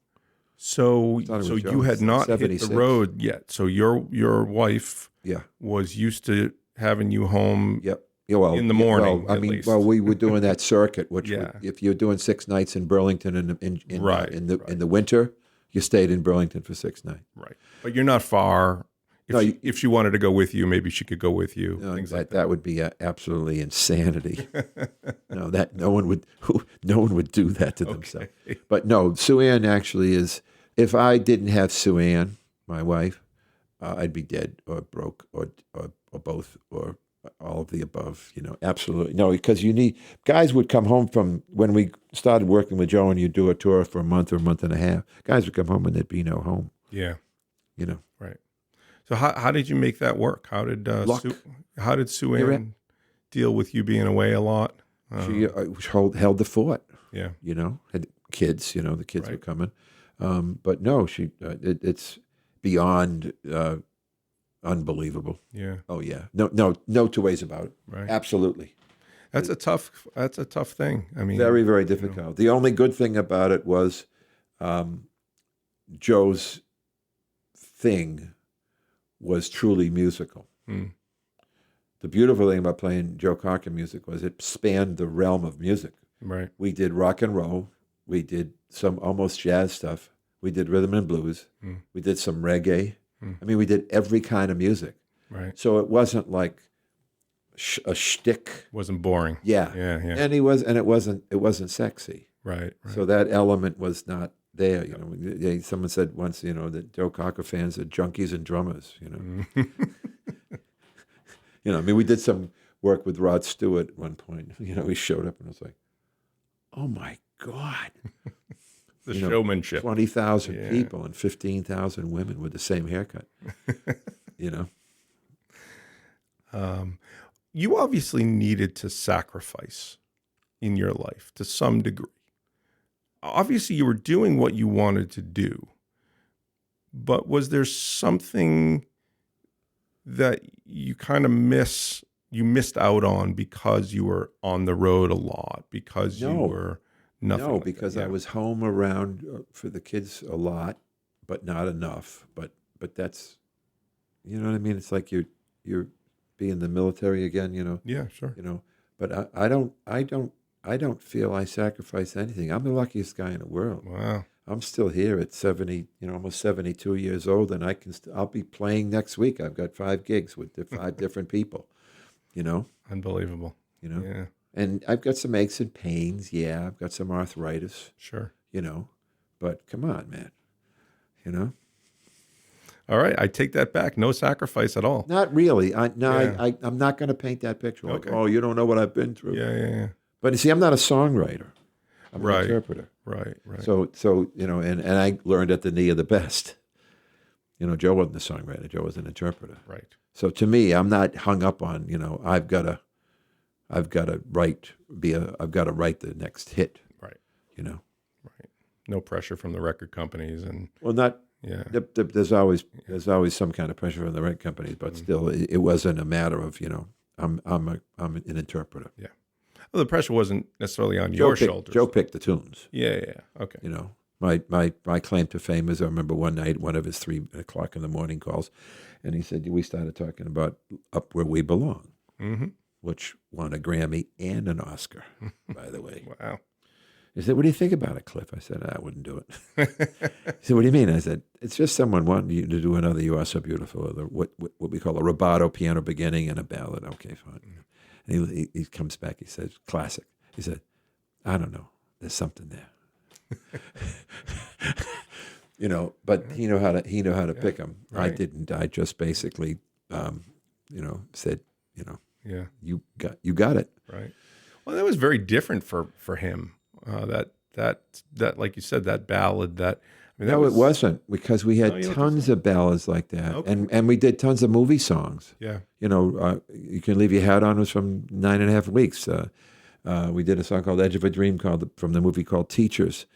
So you had not hit 76. the road yet. So your wife was used to having you home in the morning. We were doing that circuit, which if you're doing 6 nights in Burlington in the winter, you stayed in Burlington for 6 nights. Right, but you're not far. If she wanted to go with you, maybe she could go with you. That would be absolutely insanity. No one would do that to themselves. But no, Sue Ann actually is. If I didn't have Sue Ann, my wife, I'd be dead or broke or both or all of the above. Absolutely no. Because guys would come home from when we started working with Joe, and you do a tour for a month or a month and a half. Guys would come home and there'd be no home. Yeah, right. So how did you make that work? How did Sue Ann deal with you being away a lot? She held the fort. Yeah, had kids. The kids were coming, but no, it's beyond unbelievable. Yeah. Oh yeah. No 2 ways about it. Right. Absolutely. That's a tough thing. I mean, very, very difficult. The only good thing about it was Joe's thing was truly musical. The beautiful thing about playing Joe Cocker music was it spanned the realm of music. Right. We did rock and roll. We did some almost jazz stuff. We did rhythm and blues. We did some reggae. I mean, we did every kind of music. Right. So it wasn't like a shtick. Wasn't boring. Yeah. Yeah. And it wasn't sexy. Right. So that element was not there. Someone said once, that Joe Cocker fans are junkies and drummers. We did some work with Rod Stewart at one point. He showed up and I was like, oh my God. The showmanship. 20,000 people and 15,000 women with the same haircut. You obviously needed to sacrifice in your life to some degree. Obviously, you were doing what you wanted to do, but was there something that you kind of missed out on because you were on the road a lot, because you were nothing? No, because I was home around for the kids a lot, but not enough. But that's, you know what I mean? It's like you're being in the military again, Yeah, sure. But I don't feel I sacrificed anything. I'm the luckiest guy in the world. Wow. I'm still here at 70, almost 72 years old, and I'll be playing next week. I've got 5 gigs with 5 different people, Unbelievable. Yeah. And I've got some aches and pains. Yeah, I've got some arthritis. Sure. But come on, man. All right, I take that back. No sacrifice at all. Not really. I'm not going to paint that picture. Okay. Like, oh, you don't know what I've been through. Yeah. But you see, I'm not a songwriter. I'm an interpreter. Right. So and I learned at the knee of the best. Joe wasn't a songwriter. Joe was an interpreter. Right. So to me, I'm not hung up on, I've got to write the next hit. Right. Right. No pressure from the record companies Yeah. There's always some kind of pressure from the record companies, but still, it wasn't a matter of I'm an interpreter. Yeah. Well, the pressure wasn't necessarily on your shoulders. Joe picked the tunes. Yeah. Okay. My claim to fame is I remember one night, one of his 3 o'clock in the morning calls, and he said, we started talking about Up Where We Belong, which won a Grammy and an Oscar, by the way. Wow. He said, what do you think about it, Cliff? I said, I wouldn't do it. He said, what do you mean? I said, it's just someone wanting you to do another You Are So Beautiful, or what we call a rubato piano beginning and a ballad. Okay, fine. And he comes back, he says, classic. He said, I don't know. There's something there. You know, but he knew how to pick them. I right. didn't. I just basically, said, Yeah, you got it. right. Well, that was very different for him. That like you said, that ballad. No, it wasn't, because we had you don't think tons of ballads like that, Okay. and we did tons of movie songs. Yeah. You know, You Can Leave Your Hat On was from 9.5 Weeks. We did a song called Edge of a Dream from the movie called Teachers.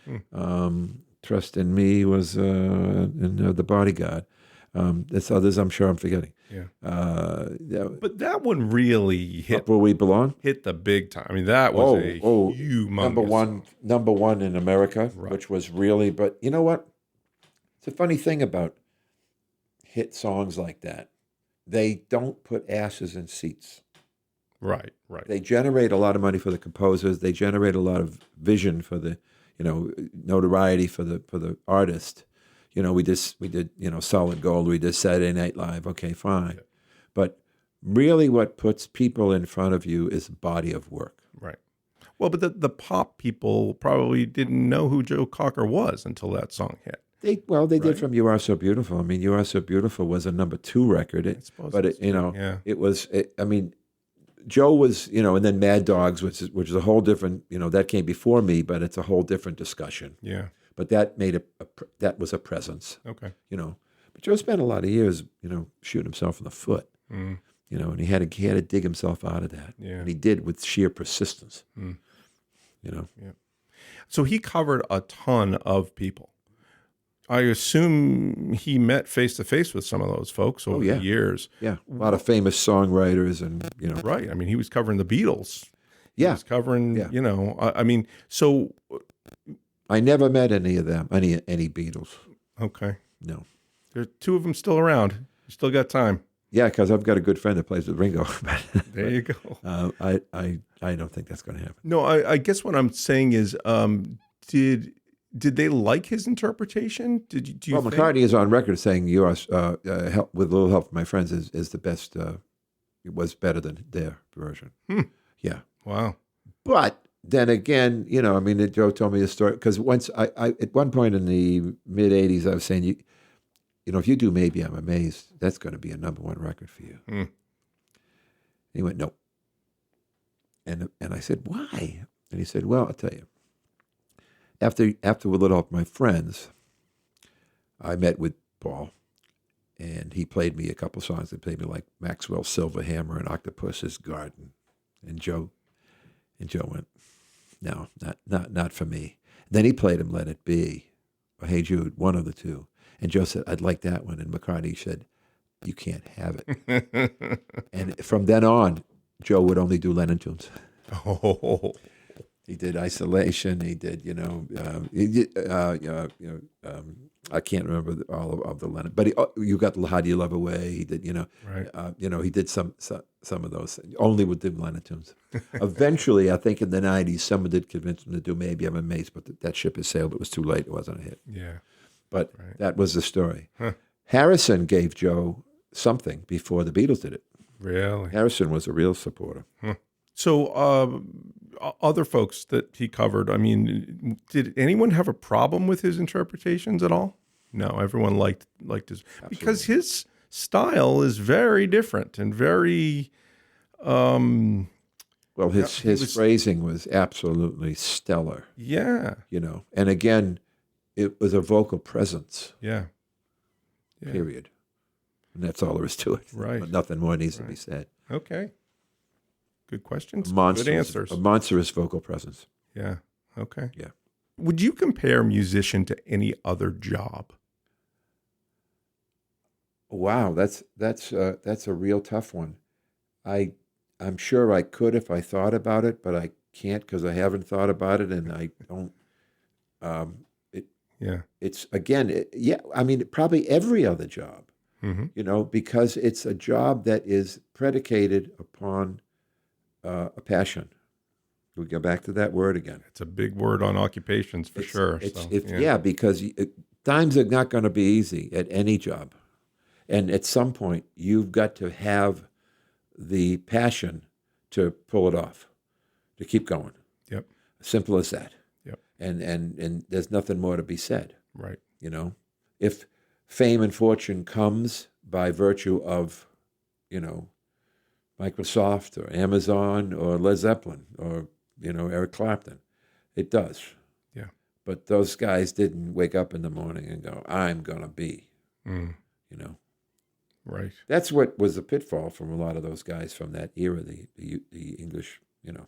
Trust in Me was in The Bodyguard. There's others I'm sure I'm forgetting. Yeah. But that one really Up Where We Belong? hit the big time. I mean, that was a humongous number one in America, Right. which was really, but you know what? It's a funny thing about hit songs like that. They don't put asses in seats. Right. They generate a lot of money for the composers. They generate a lot of vision for the, notoriety for the artist. We did Solid Gold. We did Saturday Night Live. Okay, fine. Yeah. But really what puts people in front of you is body of work. Right. Well, but the pop people probably didn't know who Joe Cocker was until that song hit. They did from You Are So Beautiful. I mean, You Are So Beautiful was a number 2 record. Joe was, and then Mad Dogs, which is a whole different, that came before me, but it's a whole different discussion. Yeah. But that that was a presence. Okay. But Joe spent a lot of years, shooting himself in the foot. And he had to dig himself out of that. Yeah. And he did with sheer persistence. Yeah. So he covered a ton of people. I assume he met face to face with some of those folks over the years. Yeah, a lot of famous songwriters and, Right. I mean, he was covering the Beatles. Yeah. He was covering, so. I never met any of them, any Beatles. Okay. No. There's 2 of them still around. You still got time. Yeah, because I've got a good friend that plays with Ringo. There you go. I don't think that's going to happen. No, I guess what I'm saying is, did they like his interpretation? Do you think? McCartney is on record saying "You Are," with a little help from my friends, is the best. It was better than their version. Yeah. Wow. But then again, Joe told me the story because once I at one point in the mid '80s, I was saying, if you do Maybe I'm Amazed, that's going to be a number 1 record for you. And he went, no. And I said, why? And he said, well, I'll tell you. After with a little help of my friends, I met with Paul, and he played me a couple songs. He played me like Maxwell's Silver Hammer and Octopus's Garden. And Joe went, no, not for me. Then he played him Let It Be, or Hey Jude, one of the 2. And Joe said, I'd like that one. And McCartney said, you can't have it. And from then on, Joe would only do Lennon tunes. Oh. He did Isolation. He did, I can't remember all of the Lennon, but You Got the How Do You Love Away. He did, Right. He did some of those. Only with the Lennon tunes. Eventually, I think in the 90s, someone did convince him to do Maybe I'm Amazed, but that ship has sailed. It was too late. It wasn't a hit. Yeah. But that was the story. Huh. Harrison gave Joe something before the Beatles did it. Really? Harrison was a real supporter. Huh. So other folks that he covered, I mean, did anyone have a problem with his interpretations at all? No, everyone liked his. Absolutely. Because his style is very different and very... well, his phrasing was absolutely stellar. Yeah. And again, it was a vocal presence. Yeah. Period. And that's all there is to it. Right. But nothing more needs to be said. Okay. Good questions. Good answers. A monstrous vocal presence. Yeah. Okay. Yeah. Would you compare musician to any other job? Wow, that's a real tough one. I'm sure I could if I thought about it, but I can't because I haven't thought about it, and I don't. It's again, probably every other job. Mm-hmm. Because it's a job that is predicated upon a passion. We go back to that word again. It's a big word on occupations for sure. Because times are not going to be easy at any job. And at some point, you've got to have the passion to pull it off, to keep going. Yep. Simple as that. Yep. and there's nothing more to be said. Right. You know, if fame and fortune comes by virtue of, you know, Microsoft or Amazon or Led Zeppelin or, you know, Eric Clapton, it does. Yeah. But those guys didn't wake up in the morning and go, I'm going to be, you know. Right. That's what was the pitfall from a lot of those guys from that era, the English, you know.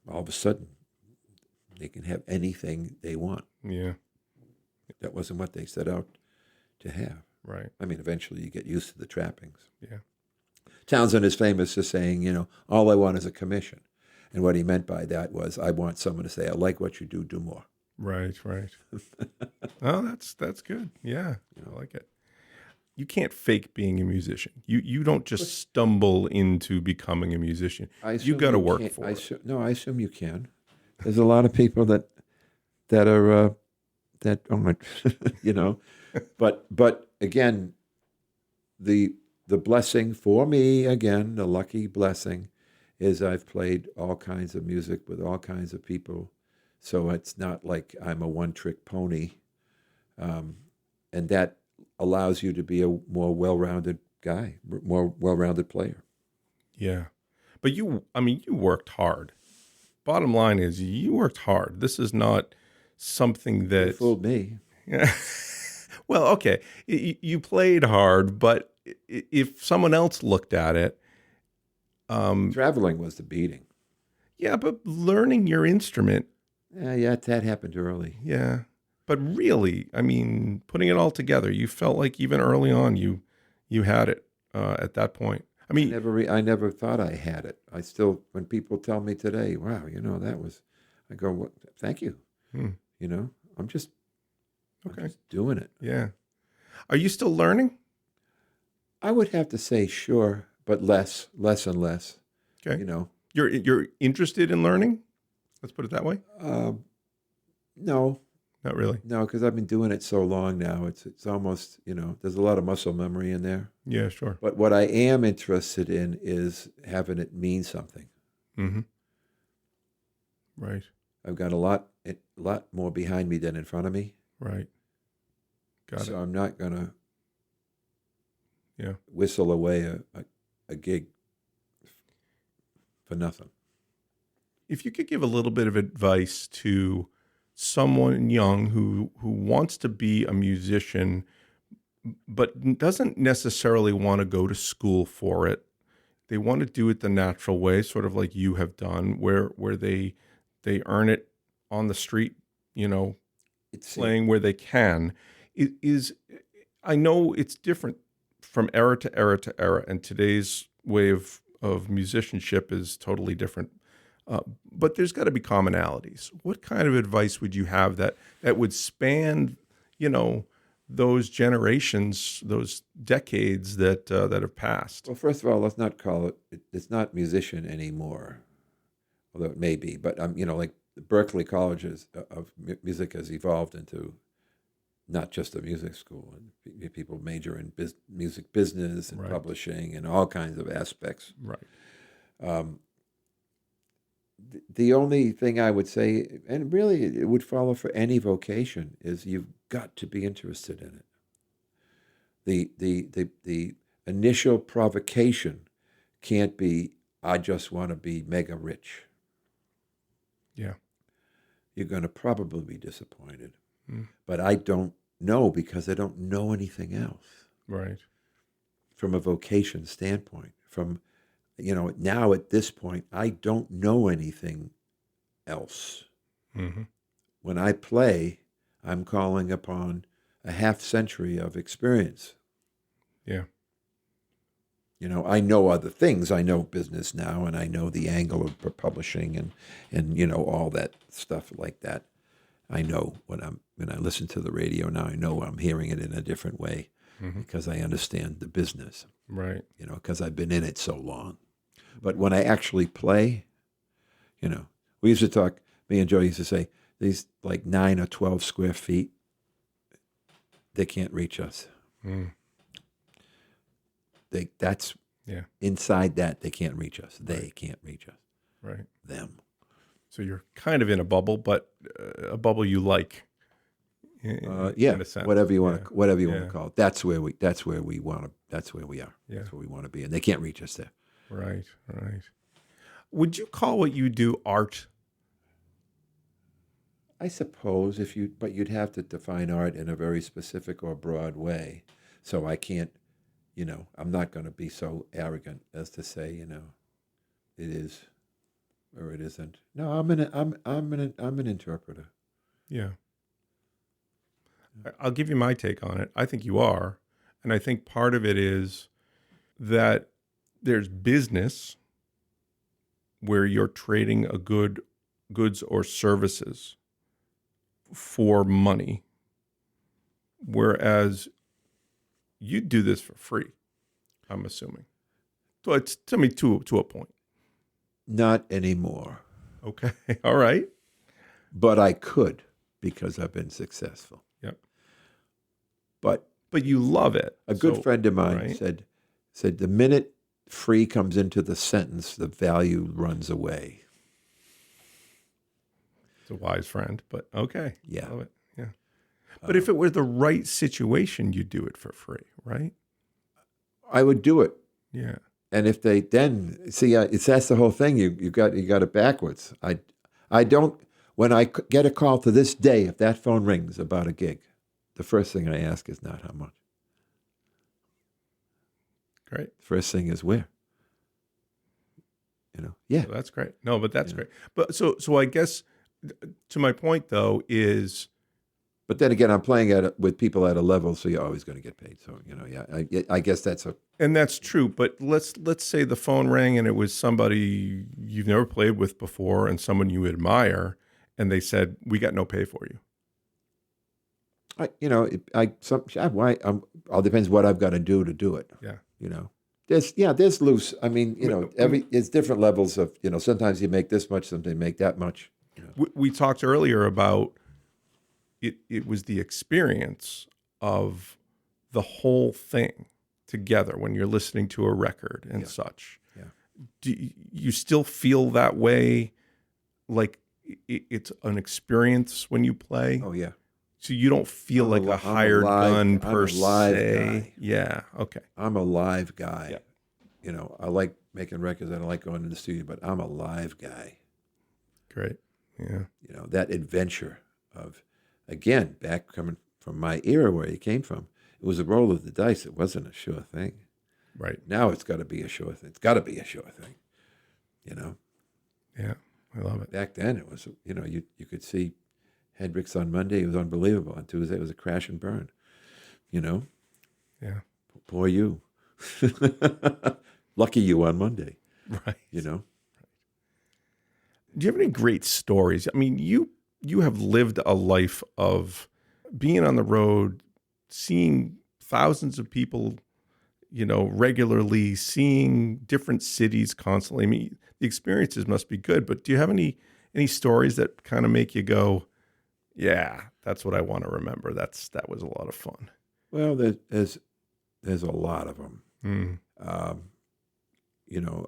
All of a sudden, they can have anything they want. Yeah. That wasn't what they set out to have. Right. I mean, eventually you get used to the trappings. Yeah. Townsend is famous for saying, you know, all I want is a commission. And what he meant by that was, I want someone to say, I like what you do more. Right. Right. Oh, that's good. Yeah. I like it. You can't fake being a musician. You don't just stumble into becoming a musician. You got to work for it. No, I assume you can. There's a lot of people that are that aren't, you know. But again, the blessing for me, again, the lucky blessing, is I've played all kinds of music with all kinds of people, so it's not like I'm a one-trick pony, and that allows you to be a more well-rounded guy, more well-rounded player. Yeah. But you worked hard. Bottom line is you worked hard. This is not something that... You fooled me. Yeah. Well, okay. You played hard, but if someone else looked at it... Traveling was the beating. Yeah, but learning your instrument... Yeah, that happened early. Yeah. But really, I mean, putting it all together, you felt like even early on you had it at that point. I mean, I never thought I had it. I still, when people tell me today, wow, you know, that was, I go, well, thank you. You know, I'm just doing it. Yeah. Are you still learning? I would have to say sure, but less and less. Okay. You know, you're interested in learning? Let's put it that way. No. Not really. No, because I've been doing it so long now. It's almost, you know, there's a lot of muscle memory in there. Yeah, sure. But what I am interested in is having it mean something. Mm-hmm. Right. I've got a lot more behind me than in front of me. Right. Got it. So I'm not going to whistle away a gig for nothing. If you could give a little bit of advice to someone young who wants to be a musician but doesn't necessarily want to go to school for it. They want to do it the natural way, sort of like you have done, where they earn it on the street, you know, playing where they can. I know it's different from era to era to era, and today's way of musicianship is totally different. But there's got to be commonalities. What kind of advice would you have that would span, you know, those generations, those decades that have passed? Well, first of all, let's not call it's not musician anymore, although it may be. But you know, like the Berklee colleges of music has evolved into not just a music school, and people major in music business and publishing and all kinds of aspects. Right. The only thing I would say, and really it would follow for any vocation, is you've got to be interested in it. The initial provocation can't be, I just want to be mega rich. Yeah. You're going to probably be disappointed. But I don't know because I don't know anything else. Right. From a vocation standpoint, you know, now at this point, I don't know anything else. Mm-hmm. When I play, I'm calling upon a half century of experience. Yeah. You know, I know other things. I know business now, and I know the angle of publishing and you know, all that stuff like that. I know when I listen to the radio now, I know I'm hearing it in a different way because I understand the business. Right. You know, because I've been in it so long. But when I actually play, you know, we used to talk, me and Joe used to say, these like 9 or 12 square feet, they can't reach us. Inside that, they can't reach us. They can't reach us. Right. Them. So you're kind of in a bubble, but a bubble you like. Yeah, in a sense. whatever you want Yeah. to whatever you want Yeah. to call it. That's where we want to. That's where we are. Yeah. That's where we want to be, and they can't reach us there. Right. Would you call what you do art? I suppose but you'd have to define art in a very specific or broad way. So I can't, I'm not going to be so arrogant as to say, it is or it isn't. No, I'm an interpreter. Yeah. I'll give you my take on it. I think you are. And I think part of it is that there's business where you're trading goods or services for money, whereas you do this for free, I'm assuming. So it's to me to a point. Not anymore. Okay. All right. But I could because I've been successful. Yep. But you love it. a good friend of mine right? said the minute free comes into the sentence, the value runs away. It's a wise friend, but okay. Yeah. Love it. Yeah. But if it were the right situation, you'd do it for free, right? I would do it. Yeah. And if they then see, that's the whole thing. You got it backwards. I don't. When I get a call to this day, if that phone rings about a gig, the first thing I ask is not how much. Great. First thing is where. Yeah. So that's great. No, but that's great. But so I guess to my point though is. But then again, I'm playing with people at a level, so you're always going to get paid. So I guess that's And that's true. But let's say the phone rang and it was somebody you've never played with before and someone you admire, and they said, "We got no pay for you." all depends what I've got to do it. Yeah. There's loose. I mean, it's different levels of, sometimes you make this much, sometimes you make that much. We talked earlier about it was the experience of the whole thing together when you're listening to a record and such. Yeah. Do you still feel that way? Like it's an experience when you play? Oh, yeah. So you don't feel like a hired gun per se? Guy. Yeah, okay. I'm a live guy. Yeah. I like making records. I don't like going to the studio, but I'm a live guy. Great, yeah. That adventure of, again, back coming from my era where he came from, it was a roll of the dice. It wasn't a sure thing. Right. Now it's got to be a sure thing. It's got to be a sure thing, Yeah, I love it. Back then it was, you could see Hendrix on Monday. It was unbelievable. On Tuesday it was a crash and burn, Yeah. Poor you. Lucky you on Monday, Right. Right. Do you have any great stories? I mean, you have lived a life of being on the road, seeing thousands of people, regularly, seeing different cities constantly. I mean, the experiences must be good, but do you have any stories that kind of make you go, yeah, that's what I want to remember. That was a lot of fun. Well, there's a lot of them. Mm.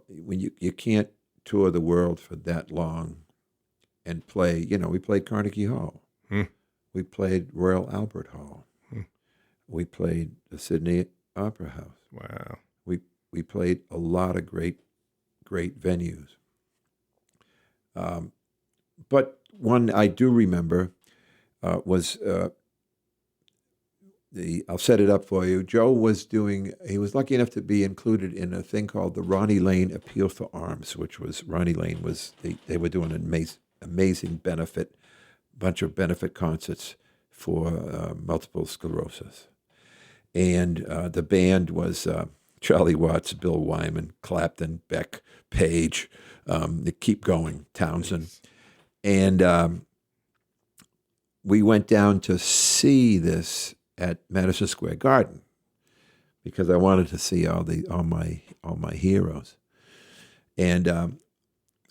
When you can't tour the world for that long and play, we played Carnegie Hall. Mm. We played Royal Albert Hall. Mm. We played the Sydney Opera House. Wow. We played a lot of great venues. But one I do remember was I'll set it up for you. Joe he was lucky enough to be included in a thing called the Ronnie Lane Appeal for Arms, which was, Ronnie Lane was, they were doing an amazing bunch of benefit concerts for multiple sclerosis. And the band was Charlie Watts, Bill Wyman, Clapton, Beck, Page, they keep going, Townsend. And we went down to see this at Madison Square Garden because I wanted to see all my heroes. And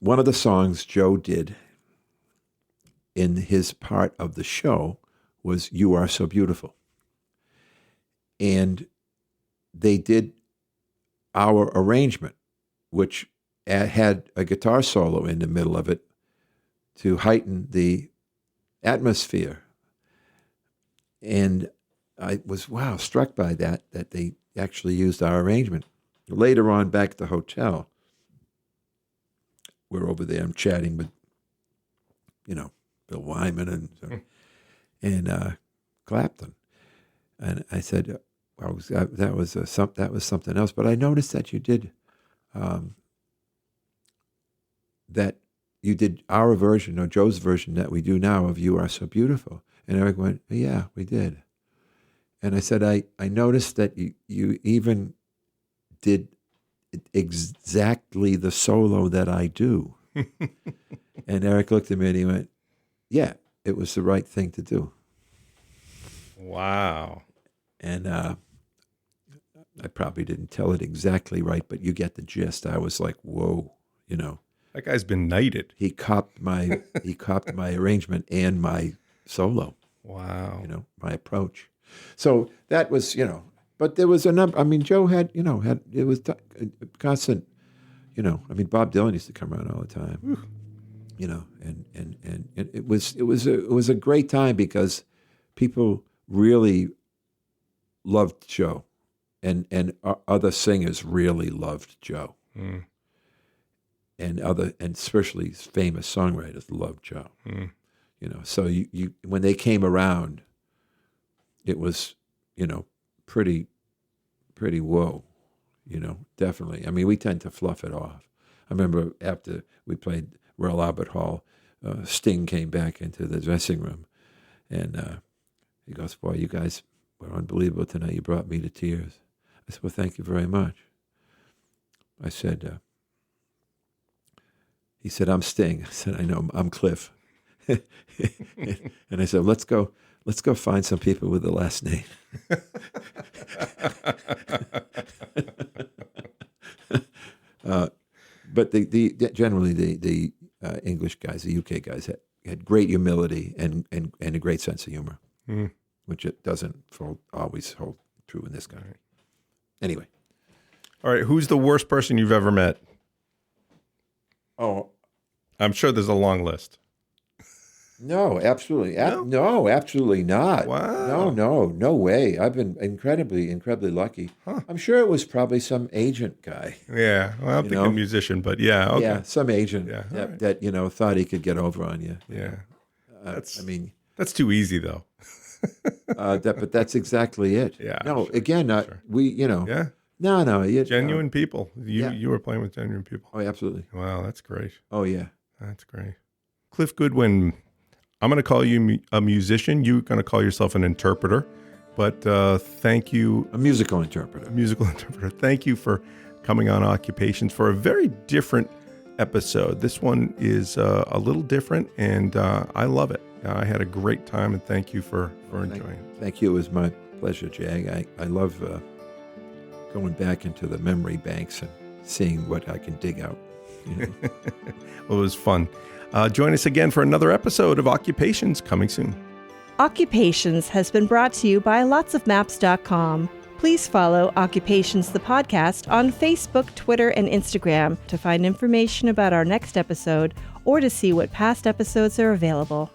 one of the songs Joe did in his part of the show was "You Are So Beautiful." And they did our arrangement, which had a guitar solo in the middle of it to heighten the atmosphere. And I was, struck by that they actually used our arrangement. Later on, back at the hotel, we're over there, I'm chatting with, Bill Wyman and Clapton. And I said, that was something else. But I noticed that you did our version, or Joe's version that we do now of You Are So Beautiful. And Eric went, yeah, we did. And I said, I noticed that you even did exactly the solo that I do. And Eric looked at me and he went, yeah, it was the right thing to do. Wow. And I probably didn't tell it exactly right, but you get the gist. I was like, whoa, That guy's been knighted. He copped my arrangement and my solo. Wow. My approach. So that was, but there was a number. I mean, Joe had it was constant. Bob Dylan used to come around all the time. Whew. And it was a great time because people really loved Joe, and other singers really loved Joe, and especially famous songwriters loved Joe. So you when they came around, it was pretty whoa, definitely. I mean, we tend to fluff it off. I remember after we played Royal Albert Hall, Sting came back into the dressing room, and he goes, "Boy, you guys were unbelievable tonight. You brought me to tears." I said, "Well, thank you very much." I said, he said, "I'm Sting." I said, "I know, I'm Cliff." And I said, let's go find some people with the last name. But generally the English guys, the UK guys, had great humility and a great sense of humor, which it doesn't always hold true in this country. Anyway. All right, who's the worst person you've ever met? Oh, I'm sure there's a long list. No, absolutely. No, absolutely not. Wow. No way. I've been incredibly lucky. Huh. I'm sure it was probably some agent guy. Yeah, well, I don't think a musician, but yeah, okay. Yeah, some agent right. that thought he could get over on you. Yeah. That's too easy though. But that's exactly it. Yeah. No, sure, again, sure. Yeah. No. Genuine people. You were playing with genuine people. Oh, absolutely. Wow, that's great. Oh, yeah. That's great. Cliff Goodwin, I'm going to call you a musician. You're going to call yourself an interpreter. But thank you. A musical interpreter. Thank you for coming on Occupations for a very different episode. This one is a little different, and I love it. I had a great time, and thank you for enjoying it. Thank you. It was my pleasure, Jag. I love going back into the memory banks and seeing what I can dig out. Well, it was fun. Join us again for another episode of Occupations coming soon. Occupations has been brought to you by lotsofmaps.com. Please follow Occupations the podcast on Facebook, Twitter, and Instagram to find information about our next episode or to see what past episodes are available.